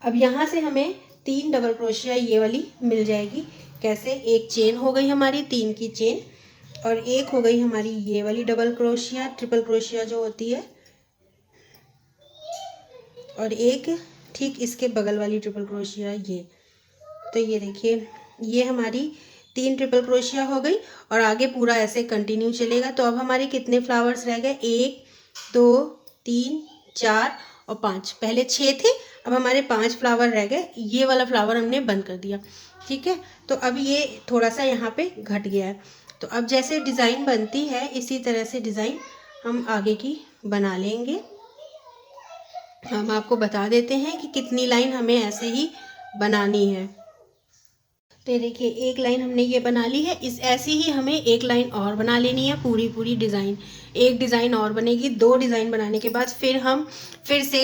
अब यहाँ से हमें 3 डबल क्रोशिया ये वाली मिल जाएगी। कैसे, एक चेन हो गई हमारी 3 की चेन, और एक हो गई हमारी ये वाली डबल क्रोशिया, ट्रिपल क्रोशिया जो होती है, और एक ठीक इसके बगल वाली ट्रिपल क्रोशिया ये। तो ये देखिए ये हमारी 3 ट्रिपल क्रोशिया हो गई और आगे पूरा ऐसे कंटिन्यू चलेगा। तो अब हमारे कितने फ्लावर्स रह गए, 1 2 3 4 और 5। पहले 6 थे, अब हमारे 5 फ्लावर रह गए। ये वाला फ्लावर हमने बंद कर दिया। ठीक है, तो अब ये थोड़ा सा यहाँ पे घट गया है। तो अब जैसे डिज़ाइन बनती है इसी तरह से डिज़ाइन हम आगे की बना लेंगे। हम आपको बता देते हैं कि कितनी लाइन हमें ऐसे ही बनानी है। तो देखिए एक लाइन हमने ये बना ली है, इस ऐसी ही हमें एक लाइन और बना लेनी है। पूरी डिज़ाइन, एक डिज़ाइन और बनेगी। 2 डिज़ाइन बनाने के बाद फिर हम फिर से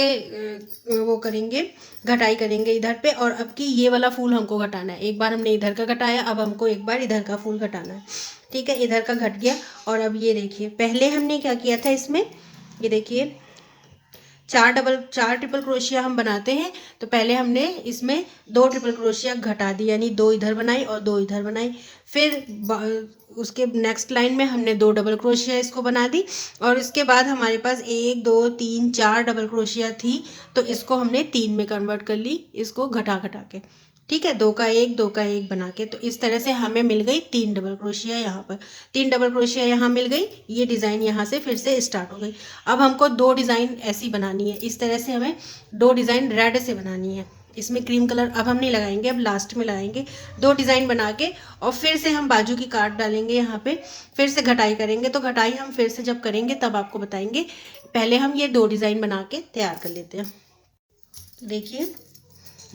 वो करेंगे, घटाई करेंगे इधर पे। और अब की ये वाला फूल हमको घटाना है। एक बार हमने इधर का घटाया, अब हमको एक बार इधर का फूल घटाना है। ठीक है, इधर का घट गया। और अब ये देखिए पहले हमने क्या किया था इसमें, ये देखिए 4 ट्रिपल क्रोशिया हम बनाते हैं। तो पहले हमने इसमें 2 ट्रिपल क्रोशिया घटा दी, यानी 2 इधर बनाई और 2 इधर बनाई। फिर उसके नेक्स्ट लाइन में हमने 2 डबल क्रोशिया इसको बना दी, और इसके बाद हमारे पास 1 2 3 4 डबल क्रोशिया थी, तो इसको हमने 3 में कन्वर्ट कर ली, इसको घटा के। ठीक है, 2 का 1 बना के। तो इस तरह से हमें मिल गई 3 डबल क्रोशिया यहाँ पर, 3 डबल क्रोशिया यहाँ मिल गई। ये डिज़ाइन यहाँ से फिर से स्टार्ट हो गई। अब हमको 2 डिज़ाइन ऐसी बनानी है। इस तरह से हमें 2 डिज़ाइन रेड से बनानी है। इसमें क्रीम कलर अब हम नहीं लगाएंगे, अब लास्ट में लगाएंगे। 2 डिज़ाइन बना के और फिर से हम बाजू की काट डालेंगे यहाँ पे, फिर से घटाई करेंगे। तो घटाई हम फिर से जब करेंगे तब आपको बताएंगे। पहले हम ये 2 डिज़ाइन बना के तैयार कर लेते हैं। तो देखिए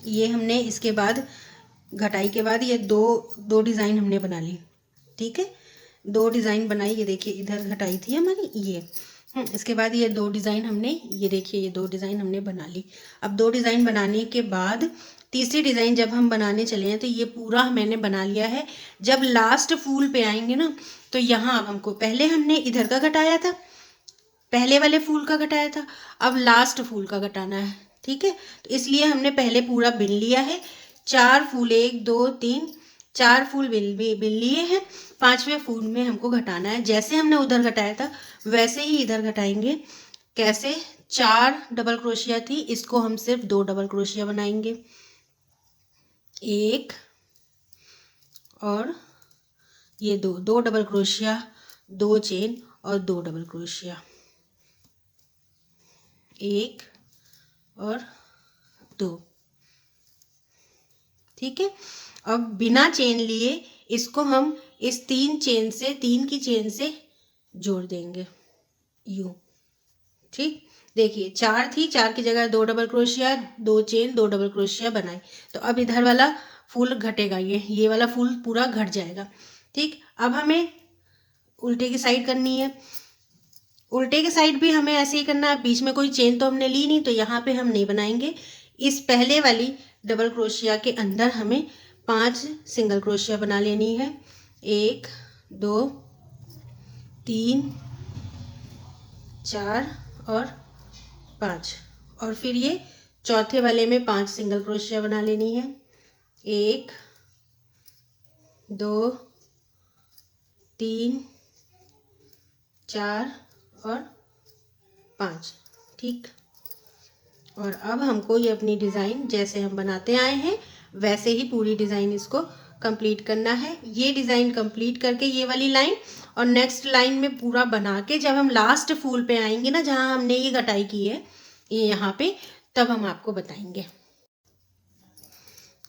ये हमने इसके बाद घटाई के बाद ये दो डिज़ाइन हमने बना ली। ठीक है, 2 डिज़ाइन बनाई। ये देखिए इधर घटाई थी हमारी ये। इसके बाद ये 2 डिज़ाइन हमने, ये देखिए ये 2 डिज़ाइन हमने बना ली। अब 2 डिज़ाइन बनाने के बाद तीसरी डिज़ाइन जब हम बनाने चले हैं तो ये पूरा मैंने बना लिया है। जब लास्ट फूल पे आएंगे ना तो यहाँ अब हमको, पहले हमने इधर का घटाया था, पहले वाले फूल का घटाया था, अब लास्ट फूल का घटाना है। ठीक है, तो इसलिए हमने पहले पूरा बिन लिया है। 4 फूल, 1 2 3 4 फूल बिन लिए हैं। 5वें फूल में हमको घटाना है। जैसे हमने उधर घटाया था वैसे ही इधर घटाएंगे। कैसे? 4 डबल क्रोशिया थी, इसको हम सिर्फ 2 डबल क्रोशिया बनाएंगे। 1 और ये 2 डबल क्रोशिया, 2 चेन और 2 डबल क्रोशिया, 1 और 2। ठीक है, अब बिना चेन लिए इसको हम इस 3 की चेन से जोड़ देंगे यूं। ठीक, देखिए 4 थी, 4 की जगह 2 double crochet, 2 chain, 2 double crochet बनाए। तो अब इधर वाला फूल घटेगा, ये वाला फूल पूरा घट जाएगा। ठीक, अब हमें उल्टे की साइड करनी है। उल्टे की साइड भी हमें ऐसे ही करना है। बीच में कोई चेन तो हमने ली नहीं, तो यहाँ पे हम नहीं बनाएंगे। इस पहले वाली डबल क्रोशिया के अंदर हमें 5 सिंगल क्रोशिया बना लेनी है। 1 2 3 4 और 5, और फिर ये चौथे वाले में 5 सिंगल क्रोशिया बना लेनी है। 1 2 3 4 और 5। ठीक, और अब हमको ये अपनी डिज़ाइन जैसे हम बनाते आए हैं वैसे ही पूरी डिज़ाइन इसको कंप्लीट करना है। ये डिज़ाइन कंप्लीट करके ये वाली लाइन और नेक्स्ट लाइन में पूरा बना के जब हम लास्ट फूल पे आएंगे ना, जहाँ हमने ये घटाई की है ये यहाँ पे, तब हम आपको बताएंगे।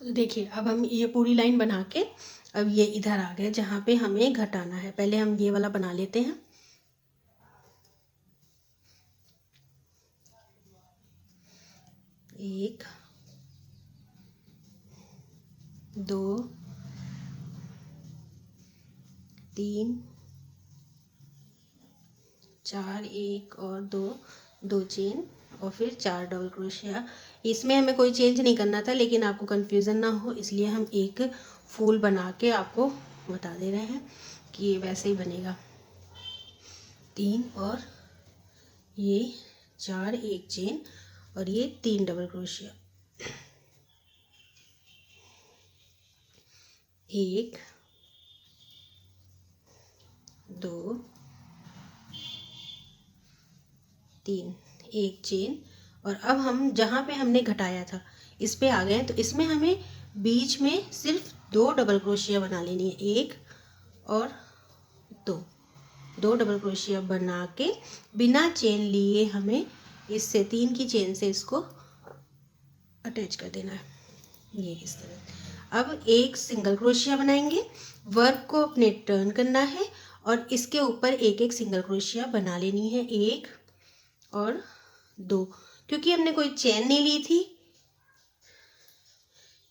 देखिए अब हम ये पूरी लाइन बना के अब ये इधर आ गए जहाँ पे हमें घटाना है। पहले हम ये वाला बना लेते हैं। 1 2 3 4, 1 और 2 चेन और फिर 4 डबल क्रोशिया। इसमें हमें कोई चेंज नहीं करना था, लेकिन आपको कन्फ्यूज़न ना हो इसलिए हम एक फूल बना के आपको बता दे रहे हैं कि ये वैसे ही बनेगा। 3 और ये 4, 1 चेन और ये 3 डबल क्रोशिया। 1 2 3, 1 चेन, और अब हम जहाँ पे हमने घटाया था इस पे आ गए हैं। तो इसमें हमें बीच में सिर्फ 2 डबल क्रोशिया बना लेनी है। 1 और 2 डबल क्रोशिया बना के बिना चेन लिए हमें इससे 3 की चेन से इसको अटैच कर देना है ये इस तरह। अब एक सिंगल क्रोशिया बनाएंगे, वर्क को अपने टर्न करना है और इसके ऊपर एक एक सिंगल क्रोशिया बना लेनी है। 1 और 2, क्योंकि हमने कोई चेन नहीं ली थी,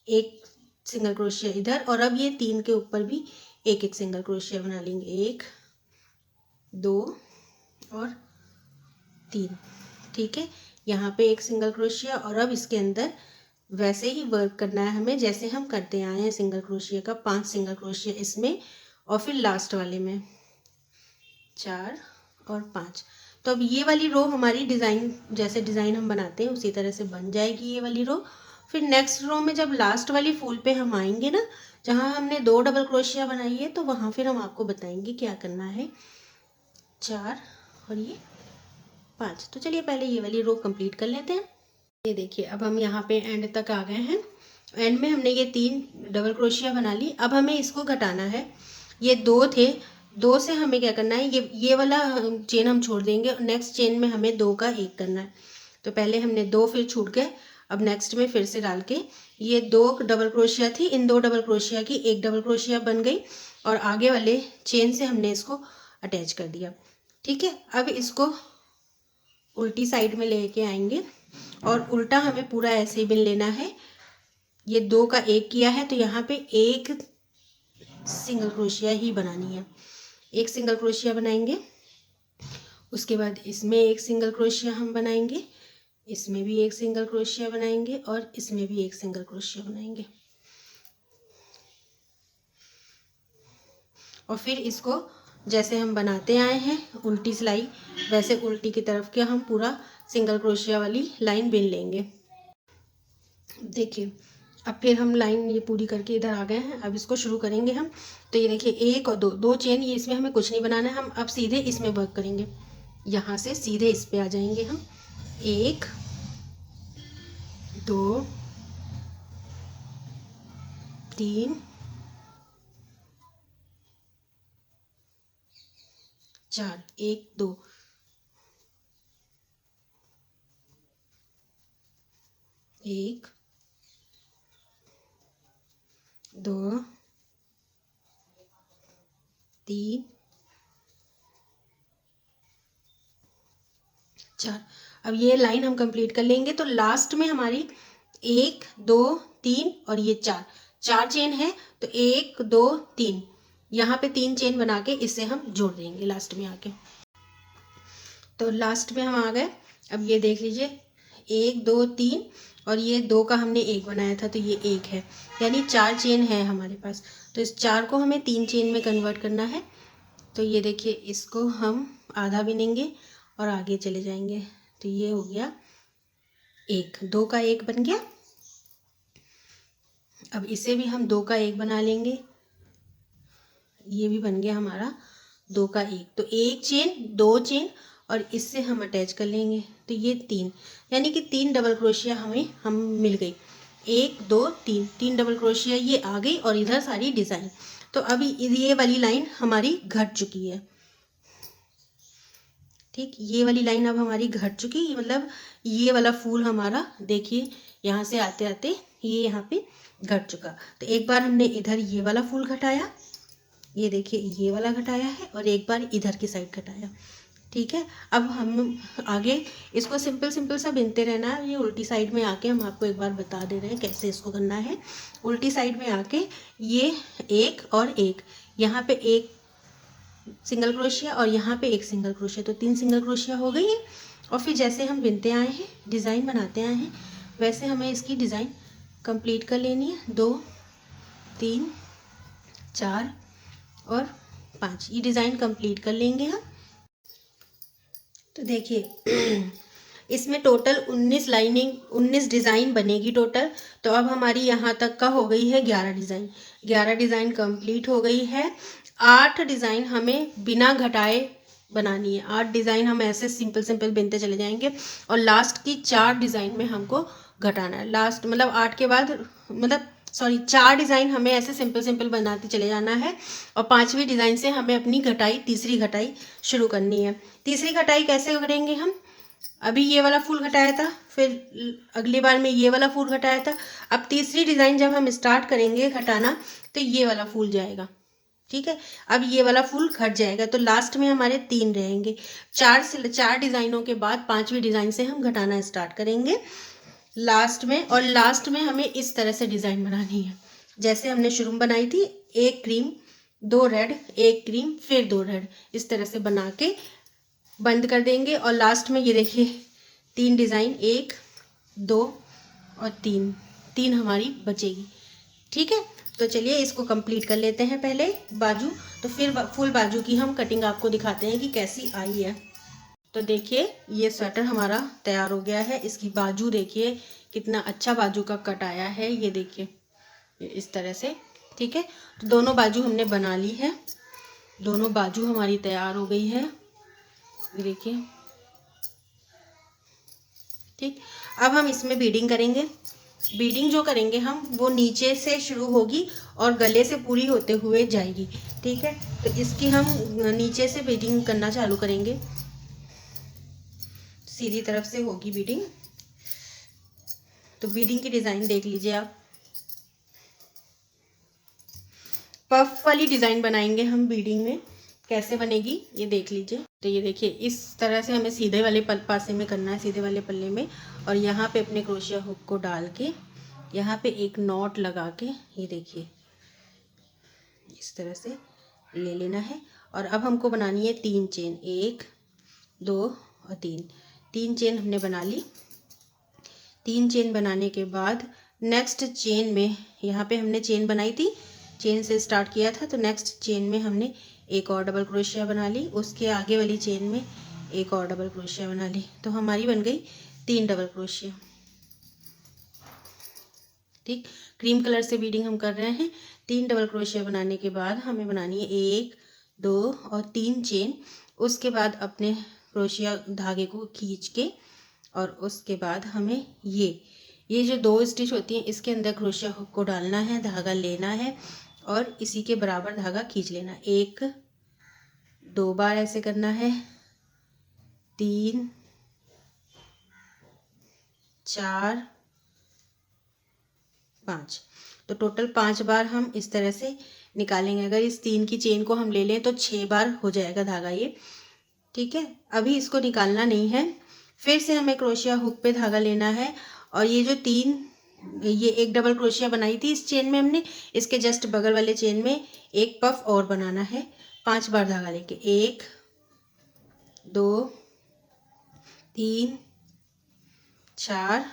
एक सिंगल क्रोशिया इधर, और अब ये 3 के ऊपर भी एक एक सिंगल क्रोशिया बना लेंगे। 1 2 और 3। ठीक है, यहाँ पे एक सिंगल क्रोशिया, और अब इसके अंदर वैसे ही वर्क करना है हमें जैसे हम करते आए हैं सिंगल क्रोशिया का। 5 सिंगल क्रोशिया इसमें और फिर लास्ट वाले में 4 और 5। तो अब ये वाली रो हमारी डिज़ाइन, जैसे डिज़ाइन हम बनाते हैं उसी तरह से बन जाएगी ये वाली रो। फिर नेक्स्ट रो में जब लास्ट वाली फूल पे हम आएंगे ना, जहाँ हमने 2 डबल क्रोशिया बनाई है, तो वहाँ फिर हम आपको बताएंगे क्या करना है। 4 और ये 5। तो चलिए पहले ये वाली रो कंप्लीट कर लेते हैं। ये देखिए अब हम यहाँ पे एंड तक आ गए हैं। एंड में हमने ये 3 डबल क्रोशिया बना ली। अब हमें इसको घटाना है। ये 2 थे, 2 से हमें क्या करना है, ये वाला चेन हम छोड़ देंगे और नेक्स्ट चेन में हमें 2 का 1 करना है। तो पहले हमने 2 फिर छूट गए, अब नेक्स्ट में फिर से डाल के ये 2 डबल क्रोशिया थी, इन 2 डबल क्रोशिया की 1 डबल क्रोशिया बन गई और आगे वाले चेन से हमने इसको अटैच कर दिया। ठीक है, अब इसको उल्टी साइड में लेके आएंगे और उल्टा हमें पूरा ऐसे ही बिन लेना है। ये 2 का 1 किया है तो यहाँ पे 1 सिंगल क्रोशिया ही बनानी है। 1 सिंगल क्रोशिया बनाएंगे, उसके बाद इसमें 1 सिंगल क्रोशिया हम बनाएंगे, इसमें भी 1 सिंगल क्रोशिया बनाएंगे और इसमें भी 1 सिंगल क्रोशिया बनाएंगे और फिर इसको जैसे हम बनाते आए हैं उल्टी सिलाई, वैसे उल्टी की तरफ के हम पूरा सिंगल क्रोशिया वाली लाइन बिन लेंगे। देखिए अब फिर हम लाइन ये पूरी करके इधर आ गए हैं। अब इसको शुरू करेंगे हम। तो ये देखिए 1 और 2 चेन, ये इसमें हमें कुछ नहीं बनाना है, हम अब सीधे इसमें वर्क करेंगे। यहाँ से सीधे इस पे आ जाएंगे हम। 1 2 3 4, 1 2 1 2 3 4। अब ये लाइन हम कंप्लीट कर लेंगे तो लास्ट में हमारी 1 2 3 और ये 4 चेन है। तो 1 2 3 यहाँ पे 3 चेन बना के इससे हम जोड़ देंगे लास्ट में आके। तो लास्ट में हम आ गए। अब ये देख लीजिए 1 2 3 और ये 2 का हमने 1 बनाया था तो ये 1 है, यानी 4 चेन है हमारे पास। तो इस 4 को हमें 3 चेन में कन्वर्ट करना है। तो ये देखिए इसको हम आधा बिनेंगे और आगे चले जाएंगे। तो ये हो गया 1, 2 का 1 बन गया। अब इसे भी हम 2 का 1 बना लेंगे, ये भी बन गया हमारा 2 का 1। तो 1 चेन 2 चेन और इससे हम अटैच कर लेंगे। तो ये 3, यानी कि 3 डबल क्रोशिया हम मिल गई। 1 2 3 डबल क्रोशिया ये आ गई और इधर सारी डिज़ाइन। तो अभी ये वाली लाइन हमारी घट चुकी है। ठीक, ये वाली लाइन अब हमारी घट चुकी है, मतलब ये वाला फूल हमारा देखिए यहाँ से आते आते ये यहाँ पे घट चुका। तो एक बार हमने इधर ये वाला फूल घटाया, ये देखिए ये वाला घटाया है और एक बार इधर की साइड घटाया। ठीक है, अब हम आगे इसको सिंपल सा बिनते रहना है। ये उल्टी साइड में आके हम आपको एक बार बता दे रहे हैं कैसे इसको करना है। उल्टी साइड में आके ये 1 और 1 यहाँ पे 1 सिंगल क्रोशिया और यहाँ पे 1 सिंगल क्रोशिया, तो 3 सिंगल क्रोशिया हो गई है। और फिर जैसे हम बिनते आए हैं, डिज़ाइन बनाते आए हैं, वैसे हमें इसकी डिज़ाइन कंप्लीट कर लेनी है। 2 3 4 और 5 ये डिज़ाइन कंप्लीट कर लेंगे हम। तो देखिए इसमें टोटल 19 डिज़ाइन बनेगी टोटल। तो अब हमारी यहाँ तक का हो गई है 11 डिज़ाइन कंप्लीट हो गई है। 8 डिज़ाइन हमें बिना घटाए बनानी है। 8 डिज़ाइन हम ऐसे सिंपल बिनते चले जाएंगे और लास्ट की 4 डिज़ाइन में हमको घटाना है। लास्ट मतलब 8 के बाद मतलब 4 डिज़ाइन हमें ऐसे सिंपल बनाते चले जाना है और 5वीं डिज़ाइन से हमें अपनी तीसरी घटाई शुरू करनी है। तीसरी घटाई कैसे करेंगे हम? अभी ये वाला फूल घटाया था, फिर अगली बार में ये वाला फूल घटाया था। अब तीसरी डिज़ाइन जब हम स्टार्ट करेंगे घटाना तो ये वाला फूल जाएगा। ठीक है, अब ये वाला फूल घट जाएगा तो लास्ट में हमारे 3 रहेंगे। 4 डिज़ाइनों के बाद 5वीं डिज़ाइन से हम घटाना स्टार्ट करेंगे लास्ट में। और लास्ट में हमें इस तरह से डिज़ाइन बनानी है जैसे हमने शुरू में बनाई थी, 1 क्रीम 2 रेड 1 क्रीम फिर 2 रेड, इस तरह से बना के बंद कर देंगे। और लास्ट में ये देखिए 3 डिज़ाइन 1 2 और 3 हमारी बचेगी। ठीक है, तो चलिए इसको कंप्लीट कर लेते हैं पहले बाजू, तो फिर फुल बाजू की हम कटिंग आपको दिखाते हैं कि कैसी आई है। तो देखिए ये स्वेटर हमारा तैयार हो गया है। इसकी बाजू देखिए कितना अच्छा बाजू का कट आया है, ये देखिए इस तरह से। ठीक है, तो दोनों बाजू हमने बना ली है, दोनों बाजू हमारी तैयार हो गई है, देखिए। ठीक, अब हम इसमें बीडिंग करेंगे। बीडिंग जो करेंगे हम वो नीचे से शुरू होगी और गले से पूरी होते हुए जाएगी। ठीक है, तो इसकी हम नीचे से बीडिंग करना चालू करेंगे, सीधी तरफ से होगी बीडिंग। तो बीडिंग की डिज़ाइन देख लीजिए आप, पफ वाली डिज़ाइन बनाएंगे हम बीडिंग में, कैसे बनेगी ये देख लीजिए। तो ये देखिए इस तरह से हमें सीधे वाले पासे में करना है, सीधे वाले पल्ले में, और यहाँ पे अपने क्रोशिया हुक को डाल के यहाँ पे एक नॉट लगा के ये देखिए इस तरह से ले लेना है। और अब हमको बनानी है 3 चेन, 1 2 और 3 चेन हमने बना ली। 3 चेन बनाने के बाद नेक्स्ट चेन में, यहाँ पे हमने चेन बनाई थी, चेन से स्टार्ट किया था, तो नेक्स्ट चेन में हमने एक और डबल क्रोशिया बना ली, उसके आगे वाली चेन में एक और डबल क्रोशिया बना ली, तो हमारी बन गई 3 डबल क्रोशिया। ठीक, क्रीम कलर से बीडिंग हम कर रहे हैं। 3 डबल क्रोशिया बनाने के बाद हमें बनानी है 1 2 और 3 चेन। उसके बाद अपने क्रोशिया धागे को खींच के, और उसके बाद हमें ये जो 2 स्टिच होती हैं इसके अंदर क्रोशिया हुक को डालना है, धागा लेना है और इसी के बराबर धागा खींच लेना। 1 2 बार ऐसे करना है, 3 4 5, तो टोटल 5 बार हम इस तरह से निकालेंगे। अगर इस 3 की चेन को हम ले लें तो 6 बार हो जाएगा धागा ये। ठीक है, अभी इसको निकालना नहीं है, फिर से हमें क्रोशिया हुक पे धागा लेना है, और ये जो 3 ये एक डबल क्रोशिया बनाई थी इस चेन में हमने, इसके जस्ट बगल वाले चेन में एक पफ और बनाना है। 5 बार धागा लेके 1 2 3 4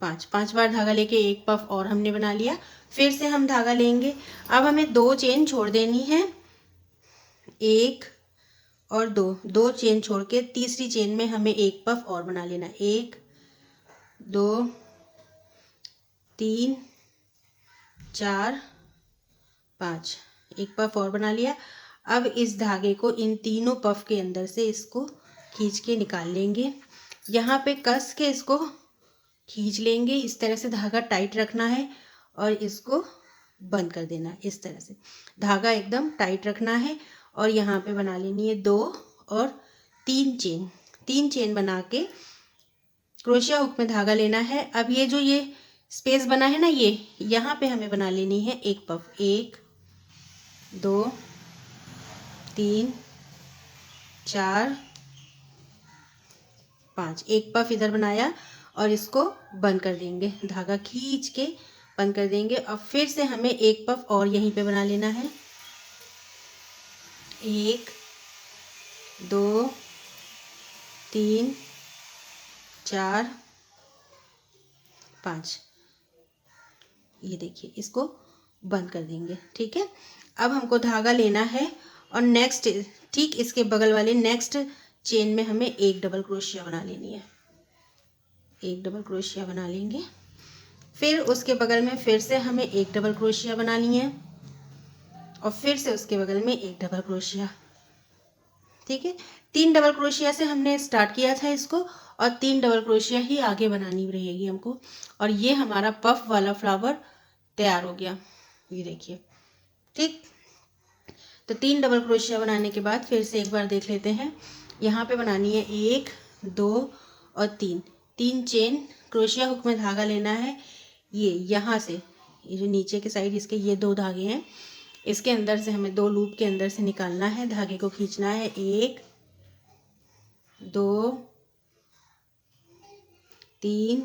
5 बार धागा लेके एक पफ और हमने बना लिया। फिर से हम धागा लेंगे, अब हमें 2 चेन छोड़ देनी है, 1 और 2 चेन छोड़ के तीसरी चेन में हमें एक पफ और बना लेना। 1 2 3 4 5, एक पफ और बना लिया। अब इस धागे को इन तीनों पफ के अंदर से इसको खींच के निकाल लेंगे, यहाँ पे कस के इसको खींच लेंगे। इस तरह से धागा टाइट रखना है और इसको बंद कर देना। इस तरह से धागा एकदम टाइट रखना है, और यहाँ पे बना लेनी है 2 और 3 चेन। 3 चेन बना के क्रोशिया हुक में धागा लेना है। अब ये जो ये स्पेस बना है ना, ये यहाँ पे हमें बना लेनी है एक पफ। 1 2 3 4 5, एक पफ इधर बनाया और इसको बंद कर देंगे, धागा खींच के बंद कर देंगे। अब फिर से हमें एक पफ और यहीं पे बना लेना है। 1 2 3 4 5, ये देखिए इसको बंद कर देंगे। ठीक है, अब हमको धागा लेना है और नेक्स्ट ठीक इसके बगल वाले नेक्स्ट चेन में हमें एक डबल क्रोशिया बना लेनी है। एक डबल क्रोशिया बना लेंगे, फिर उसके बगल में फिर से हमें एक डबल क्रोशिया बनानी है, और फिर से उसके बगल में एक डबल क्रोशिया। ठीक है, 3 डबल क्रोशिया से हमने स्टार्ट किया था इसको, और 3 डबल क्रोशिया ही आगे बनानी रहेगी हमको, और ये हमारा पफ वाला फ्लावर तैयार हो गया, ये देखिए। ठीक, तो 3 डबल क्रोशिया बनाने के बाद फिर से एक बार देख लेते हैं। यहाँ पे बनानी है 1 2 और 3 चेन, क्रोशिया हुक में धागा लेना है। ये यहाँ से ये जो नीचे के साइड इसके ये 2 धागे हैं, इसके अंदर से हमें 2 लूप के अंदर से निकालना है, धागे को खींचना है। 1 2 3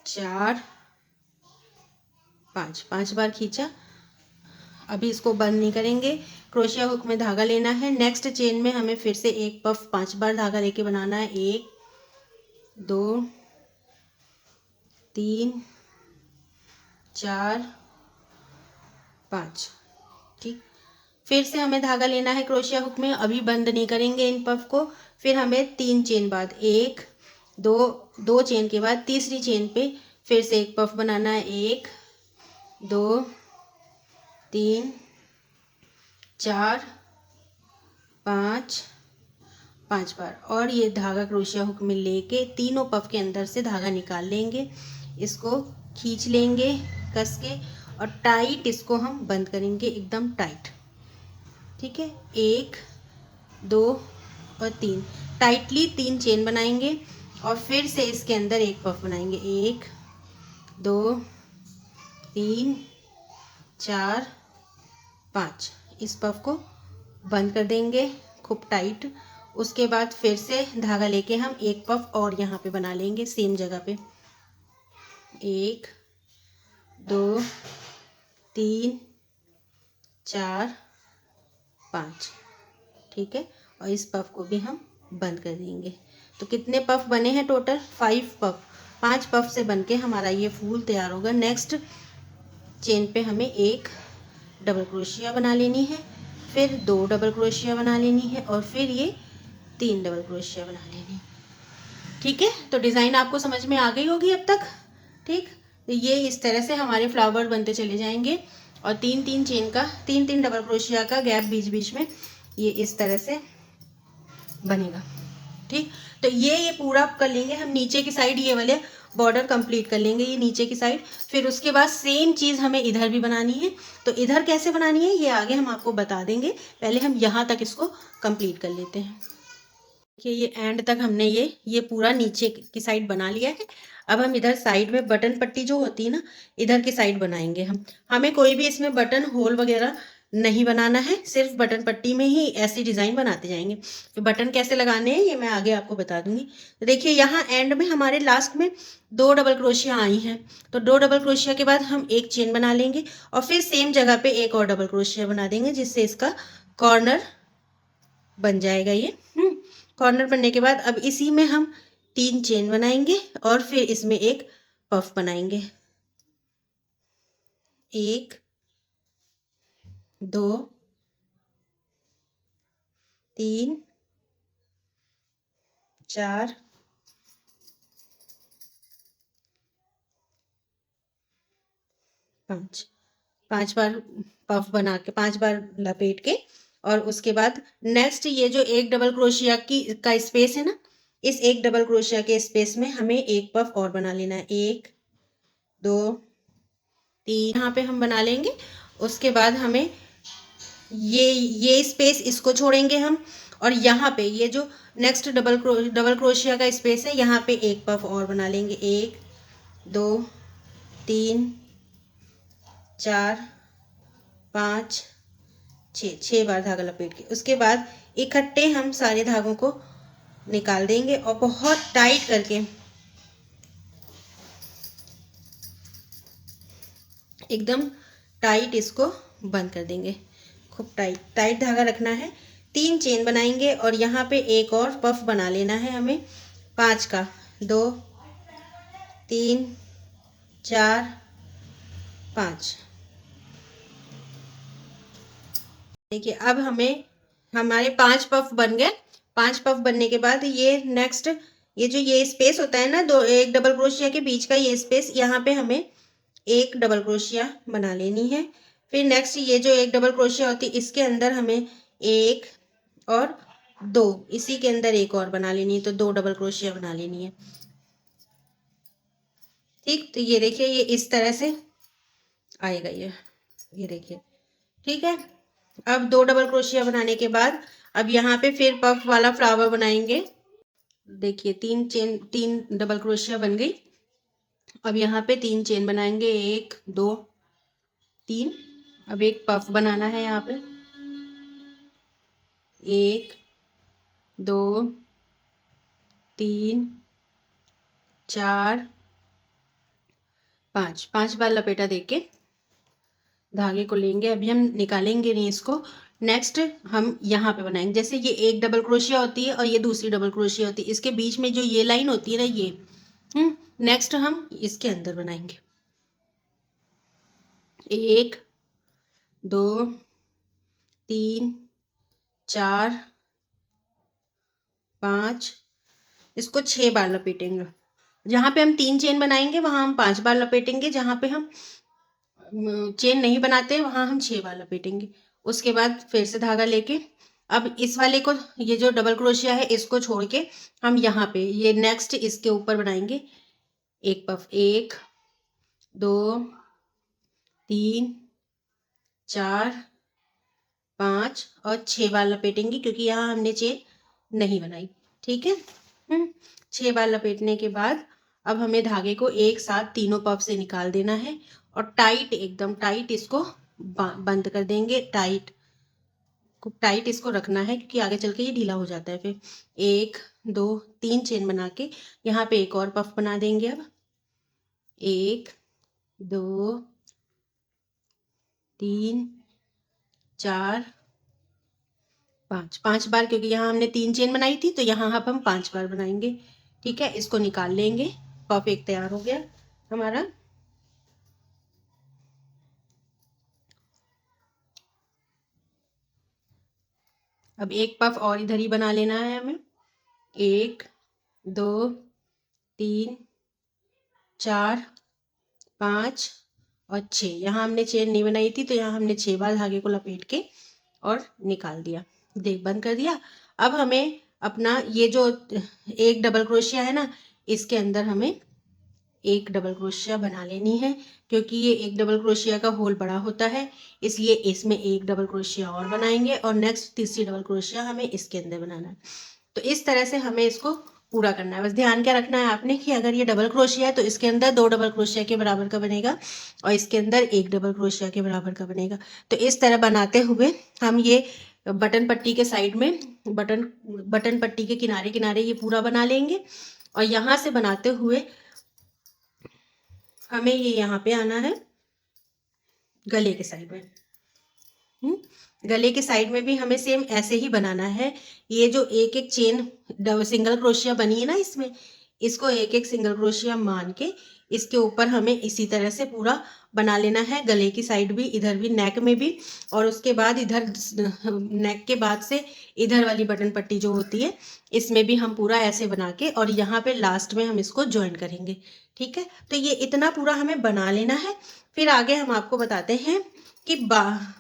4 5 बार खींचा। अभी इसको बंद नहीं करेंगे, क्रोशिया हुक में धागा लेना है। नेक्स्ट चेन में हमें फिर से एक पफ 5 बार धागा लेके बनाना है। 1 2 3 4 5। ठीक, फिर से हमें धागा लेना है क्रोशिया हुक में, अभी बंद नहीं करेंगे इन पफ को। फिर हमें 3 चेन बाद 1 2 चेन के बाद तीसरी चेन पे फिर से एक पफ बनाना है। 1 2 3 4 5 बार, और ये धागा क्रोशिया हुक में लेके तीनों पफ के अंदर से धागा निकाल लेंगे, इसको खींच लेंगे कस के, और टाइट इसको हम बंद करेंगे एकदम टाइट। ठीक है, 1 2 और 3 टाइटली 3 चेन बनाएंगे, और फिर से इसके अंदर एक पफ बनाएंगे। 1 2 3 4 5। इस पफ को बंद कर देंगे खूब टाइट। उसके बाद फिर से धागा लेके हम एक पफ और यहाँ पे बना लेंगे सेम जगह पे। 1 2 3 4 5। ठीक है, और इस पफ को भी हम बंद कर देंगे। तो कितने पफ बने हैं टोटल? 5 पफ। 5 पफ से बनके हमारा ये फूल तैयार होगा। नेक्स्ट चेन पे हमें एक डबल क्रोशिया बना लेनी है, फिर 2 डबल क्रोशिया बना लेनी है, और फिर ये 3 डबल क्रोशिया बना लेनी है। ठीक है, तो डिज़ाइन आपको समझ में आ गई होगी अब तक। ठीक, तो ये इस तरह से हमारे फ्लावर बनते चले जाएंगे, और 3-3 चेन का 3-3 डबल क्रोशिया का गैप बीच बीच में ये इस तरह से बनेगा। ठीक, तो ये पूरा कर लेंगे हम। नीचे की साइड ये वाले बॉर्डर कंप्लीट कर लेंगे, ये नीचे की साइड। फिर उसके बाद सेम चीज़ हमें इधर भी बनानी है। तो इधर कैसे बनानी है ये आगे हम आपको बता देंगे, पहले हम यहाँ तक इसको कंप्लीट कर लेते हैं। देखिए ये एंड तक हमने ये पूरा नीचे की साइड बना लिया है। अब हम इधर साइड में बटन पट्टी जो होती है ना, इधर की साइड बनाएंगे हम। हमें कोई भी इसमें बटन होल वगैरह नहीं बनाना है, सिर्फ बटन पट्टी में ही ऐसी डिज़ाइन बनाते जाएंगे। तो बटन कैसे लगाने हैं ये मैं आगे आपको बता दूंगी। तो देखिए यहाँ एंड में हमारे लास्ट में 2 डबल क्रोशिया आई हैं। तो 2 डबल क्रोशिया के बाद हम एक चेन बना लेंगे, और फिर सेम जगह पे एक और डबल क्रोशिया बना देंगे, जिससे इसका कॉर्नर बन जाएगा ये। कॉर्नर बनने के बाद अब इसी में हम 3 चेन बनाएंगे, और फिर इसमें एक पफ बनाएंगे। 1 2 3 4 5। 5 बार पफ बना के 5 बार लपेट के, और उसके बाद नेक्स्ट ये जो एक डबल क्रोशिया की का स्पेस है ना, इस एक डबल क्रोशिया के स्पेस में हमें एक पफ और बना लेना है। 1 2 3 यहाँ पे हम बना लेंगे। उसके बाद हमें ये स्पेस इसको छोड़ेंगे हम, और यहाँ पे ये जो नेक्स्ट डबल क्रोशिया का स्पेस है, यहाँ पे एक पफ और बना लेंगे। 1 2 3 4 5 6 बार धागा लपेट के उसके बाद इकट्ठे हम सारे धागों को निकाल देंगे, और बहुत टाइट करके एकदम टाइट इसको बंद कर देंगे। खूब टाइट धागा रखना है। 3 चेन बनाएंगे, और यहाँ पे एक और पफ बना लेना है हमें 5 का। 2 3 4 5। देखिए अब हमारे 5 पफ बन गए। 5 पफ बनने के बाद ये नेक्स्ट ये स्पेस होता है ना, एक डबल क्रोशिया के बीच का ये स्पेस, यहाँ पे हमें एक डबल क्रोशिया बना लेनी है। फिर नेक्स्ट ये जो एक डबल क्रोशिया होती है, इसके अंदर हमें 1 और 2, इसी के अंदर एक और बना लेनी है, तो 2 डबल क्रोशिया बना लेनी है। ठीक, तो ये देखिए ये इस तरह से आएगा ये देखिए। ठीक है, अब 2 डबल क्रोशिया बनाने के बाद अब यहाँ पे फिर पफ वाला फ्लावर बनाएंगे। देखिए 3 डबल क्रोशिया बन गई। अब यहाँ पे 3 चेन बनाएंगे, 1 2 3। अब एक पफ बनाना है यहाँ पे। 1 2 3 4 5। 5 बार लपेटा देके धागे को लेंगे। अभी हम निकालेंगे नहीं इसको। नेक्स्ट हम यहाँ पे बनाएंगे, जैसे ये एक डबल क्रोशिया होती है और ये दूसरी डबल क्रोशिया होती है, इसके बीच में जो ये लाइन होती है ना, ये नेक्स्ट हम इसके अंदर बनाएंगे। 1 2 3 4 5। इसको 6 बार लपेटेंगे। जहाँ पे हम 3 चेन बनाएंगे वहाँ हम 5 बार लपेटेंगे, जहाँ पे हम चेन नहीं बनाते वहाँ हम 6 बार लपेटेंगे। उसके बाद फिर से धागा लेके अब इस वाले को, ये जो डबल क्रोशिया है इसको छोड़ के हम यहाँ पे ये नेक्स्ट इसके ऊपर बनाएंगे एक पफ। 1 2 3 4 5 और 6 बार लपेटेंगे, क्योंकि यहाँ हमने चेन नहीं बनाई। ठीक है, 6 बार लपेटने के बाद अब हमें धागे को एक साथ तीनों पफ से निकाल देना है और टाइट, एकदम टाइट इसको बंद कर देंगे। टाइट, खूब टाइट इसको रखना है क्योंकि आगे चल के ये ढीला हो जाता है। फिर 1 2 3 चेन बना के यहाँ पे एक और पफ बना देंगे। अब 1 2 3 4 5, 5 बार, क्योंकि यहाँ हमने 3 चेन बनाई थी तो यहाँ अब हम 5 बार बनाएंगे। ठीक है, इसको निकाल लेंगे। पफ एक तैयार हो गया हमारा। अब एक पफ और इधर ही बना लेना है हमें। 1 2 3 4 5 और 6। यहाँ हमने चेन नहीं बनाई थी तो यहाँ हमने 6 बार धागे को लपेट के और निकाल दिया। देख, बंद कर दिया। अब हमें अपना ये जो एक डबल क्रोशिया है ना, इसके अंदर हमें एक डबल क्रोशिया बना लेनी है, क्योंकि ये एक डबल क्रोशिया का होल बड़ा होता है, इसलिए इसमें एक डबल क्रोशिया और बनाएंगे और नेक्स्ट तीसरी डबल क्रोशिया हमें इसके अंदर बनाना है। तो इस तरह से हमें इसको पूरा करना है। बस ध्यान क्या रखना है आपने कि अगर ये डबल क्रोशिया है तो इसके अंदर 2 डबल क्रोशिया के बराबर का बनेगा और इसके अंदर 1 डबल क्रोशिया के बराबर का बनेगा। तो इस तरह बनाते हुए हम ये बटन पट्टी के साइड में, बटन पट्टी के किनारे किनारे ये पूरा बना लेंगे और यहाँ से बनाते हुए हमें ये यहाँ पे आना है गले के साइड में। गले के साइड में भी हमें सेम ऐसे ही बनाना है। ये जो एक एक चेन सिंगल क्रोशिया बनी है ना, इसमें इसको एक एक सिंगल क्रोशिया मान के इसके ऊपर हमें इसी तरह से पूरा बना लेना है। गले की साइड भी, इधर भी, नेक में भी, और उसके बाद इधर नेक के बाद से इधर वाली बटन पट्टी जो होती है इसमें भी हम पूरा ऐसे बना के और यहाँ पे लास्ट में हम इसको ज्वाइन करेंगे। ठीक है, तो ये इतना पूरा हमें बना लेना है। फिर आगे हम आपको बताते हैं कि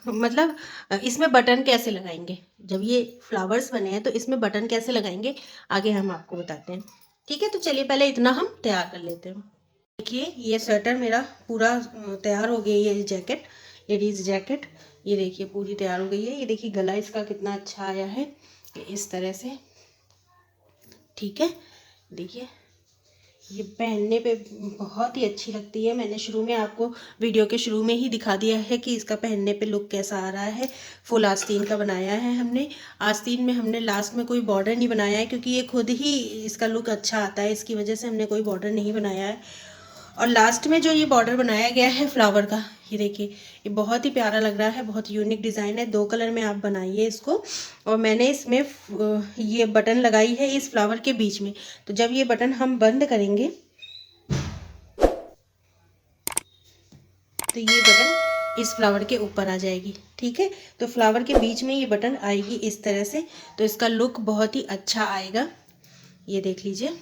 मतलब इसमें बटन कैसे लगाएंगे। जब ये फ्लावर्स बने हैं तो इसमें बटन कैसे लगाएंगे आगे हम आपको बताते हैं। ठीक है, तो चलिए पहले इतना हम तैयार कर लेते हैं। देखिए, ये स्वेटर मेरा पूरा तैयार हो गया। ये जैकेट, लेडीज़ जैकेट, ये देखिए पूरी तैयार हो गई है। ये देखिए गला इसका कितना अच्छा आया है, इस तरह से। ठीक है, देखिए ये पहनने पे बहुत ही अच्छी लगती है। मैंने शुरू में आपको वीडियो के शुरू में ही दिखा दिया है कि इसका पहनने पे लुक कैसा आ रहा है। फुल आस्तीन का बनाया है हमने। आस्तीन में हमने लास्ट में कोई बॉर्डर नहीं बनाया है, क्योंकि ये खुद ही इसका लुक अच्छा आता है, इसकी वजह से हमने कोई बॉर्डर नहीं बनाया है। और लास्ट में जो ये बॉर्डर बनाया गया है फ्लावर का, ये देखिए ये बहुत ही प्यारा लग रहा है, बहुत यूनिक डिज़ाइन है। 2 कलर में आप बनाइए इसको। और मैंने इसमें ये बटन लगाई है इस फ्लावर के बीच में, तो जब ये बटन हम बंद करेंगे तो ये बटन इस फ्लावर के ऊपर आ जाएगी। ठीक है, तो फ्लावर के बीच में ये बटन आएगी इस तरह से, तो इसका लुक बहुत ही अच्छा आएगा। ये देख लीजिए,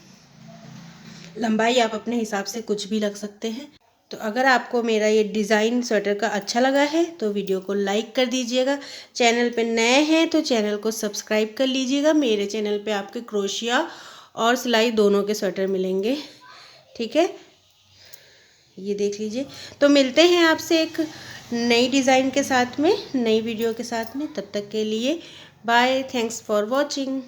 लंबाई आप अपने हिसाब से कुछ भी रख सकते हैं। तो अगर आपको मेरा ये डिज़ाइन स्वेटर का अच्छा लगा है तो वीडियो को लाइक कर दीजिएगा। चैनल पे नए हैं तो चैनल को सब्सक्राइब कर लीजिएगा। मेरे चैनल पे आपके क्रोशिया और सिलाई दोनों के स्वेटर मिलेंगे। ठीक है, ये देख लीजिए। तो मिलते हैं आपसे एक नई डिज़ाइन के साथ में, नई वीडियो के साथ में। तब तक के लिए बाय, थैंक्स फॉर वॉचिंग।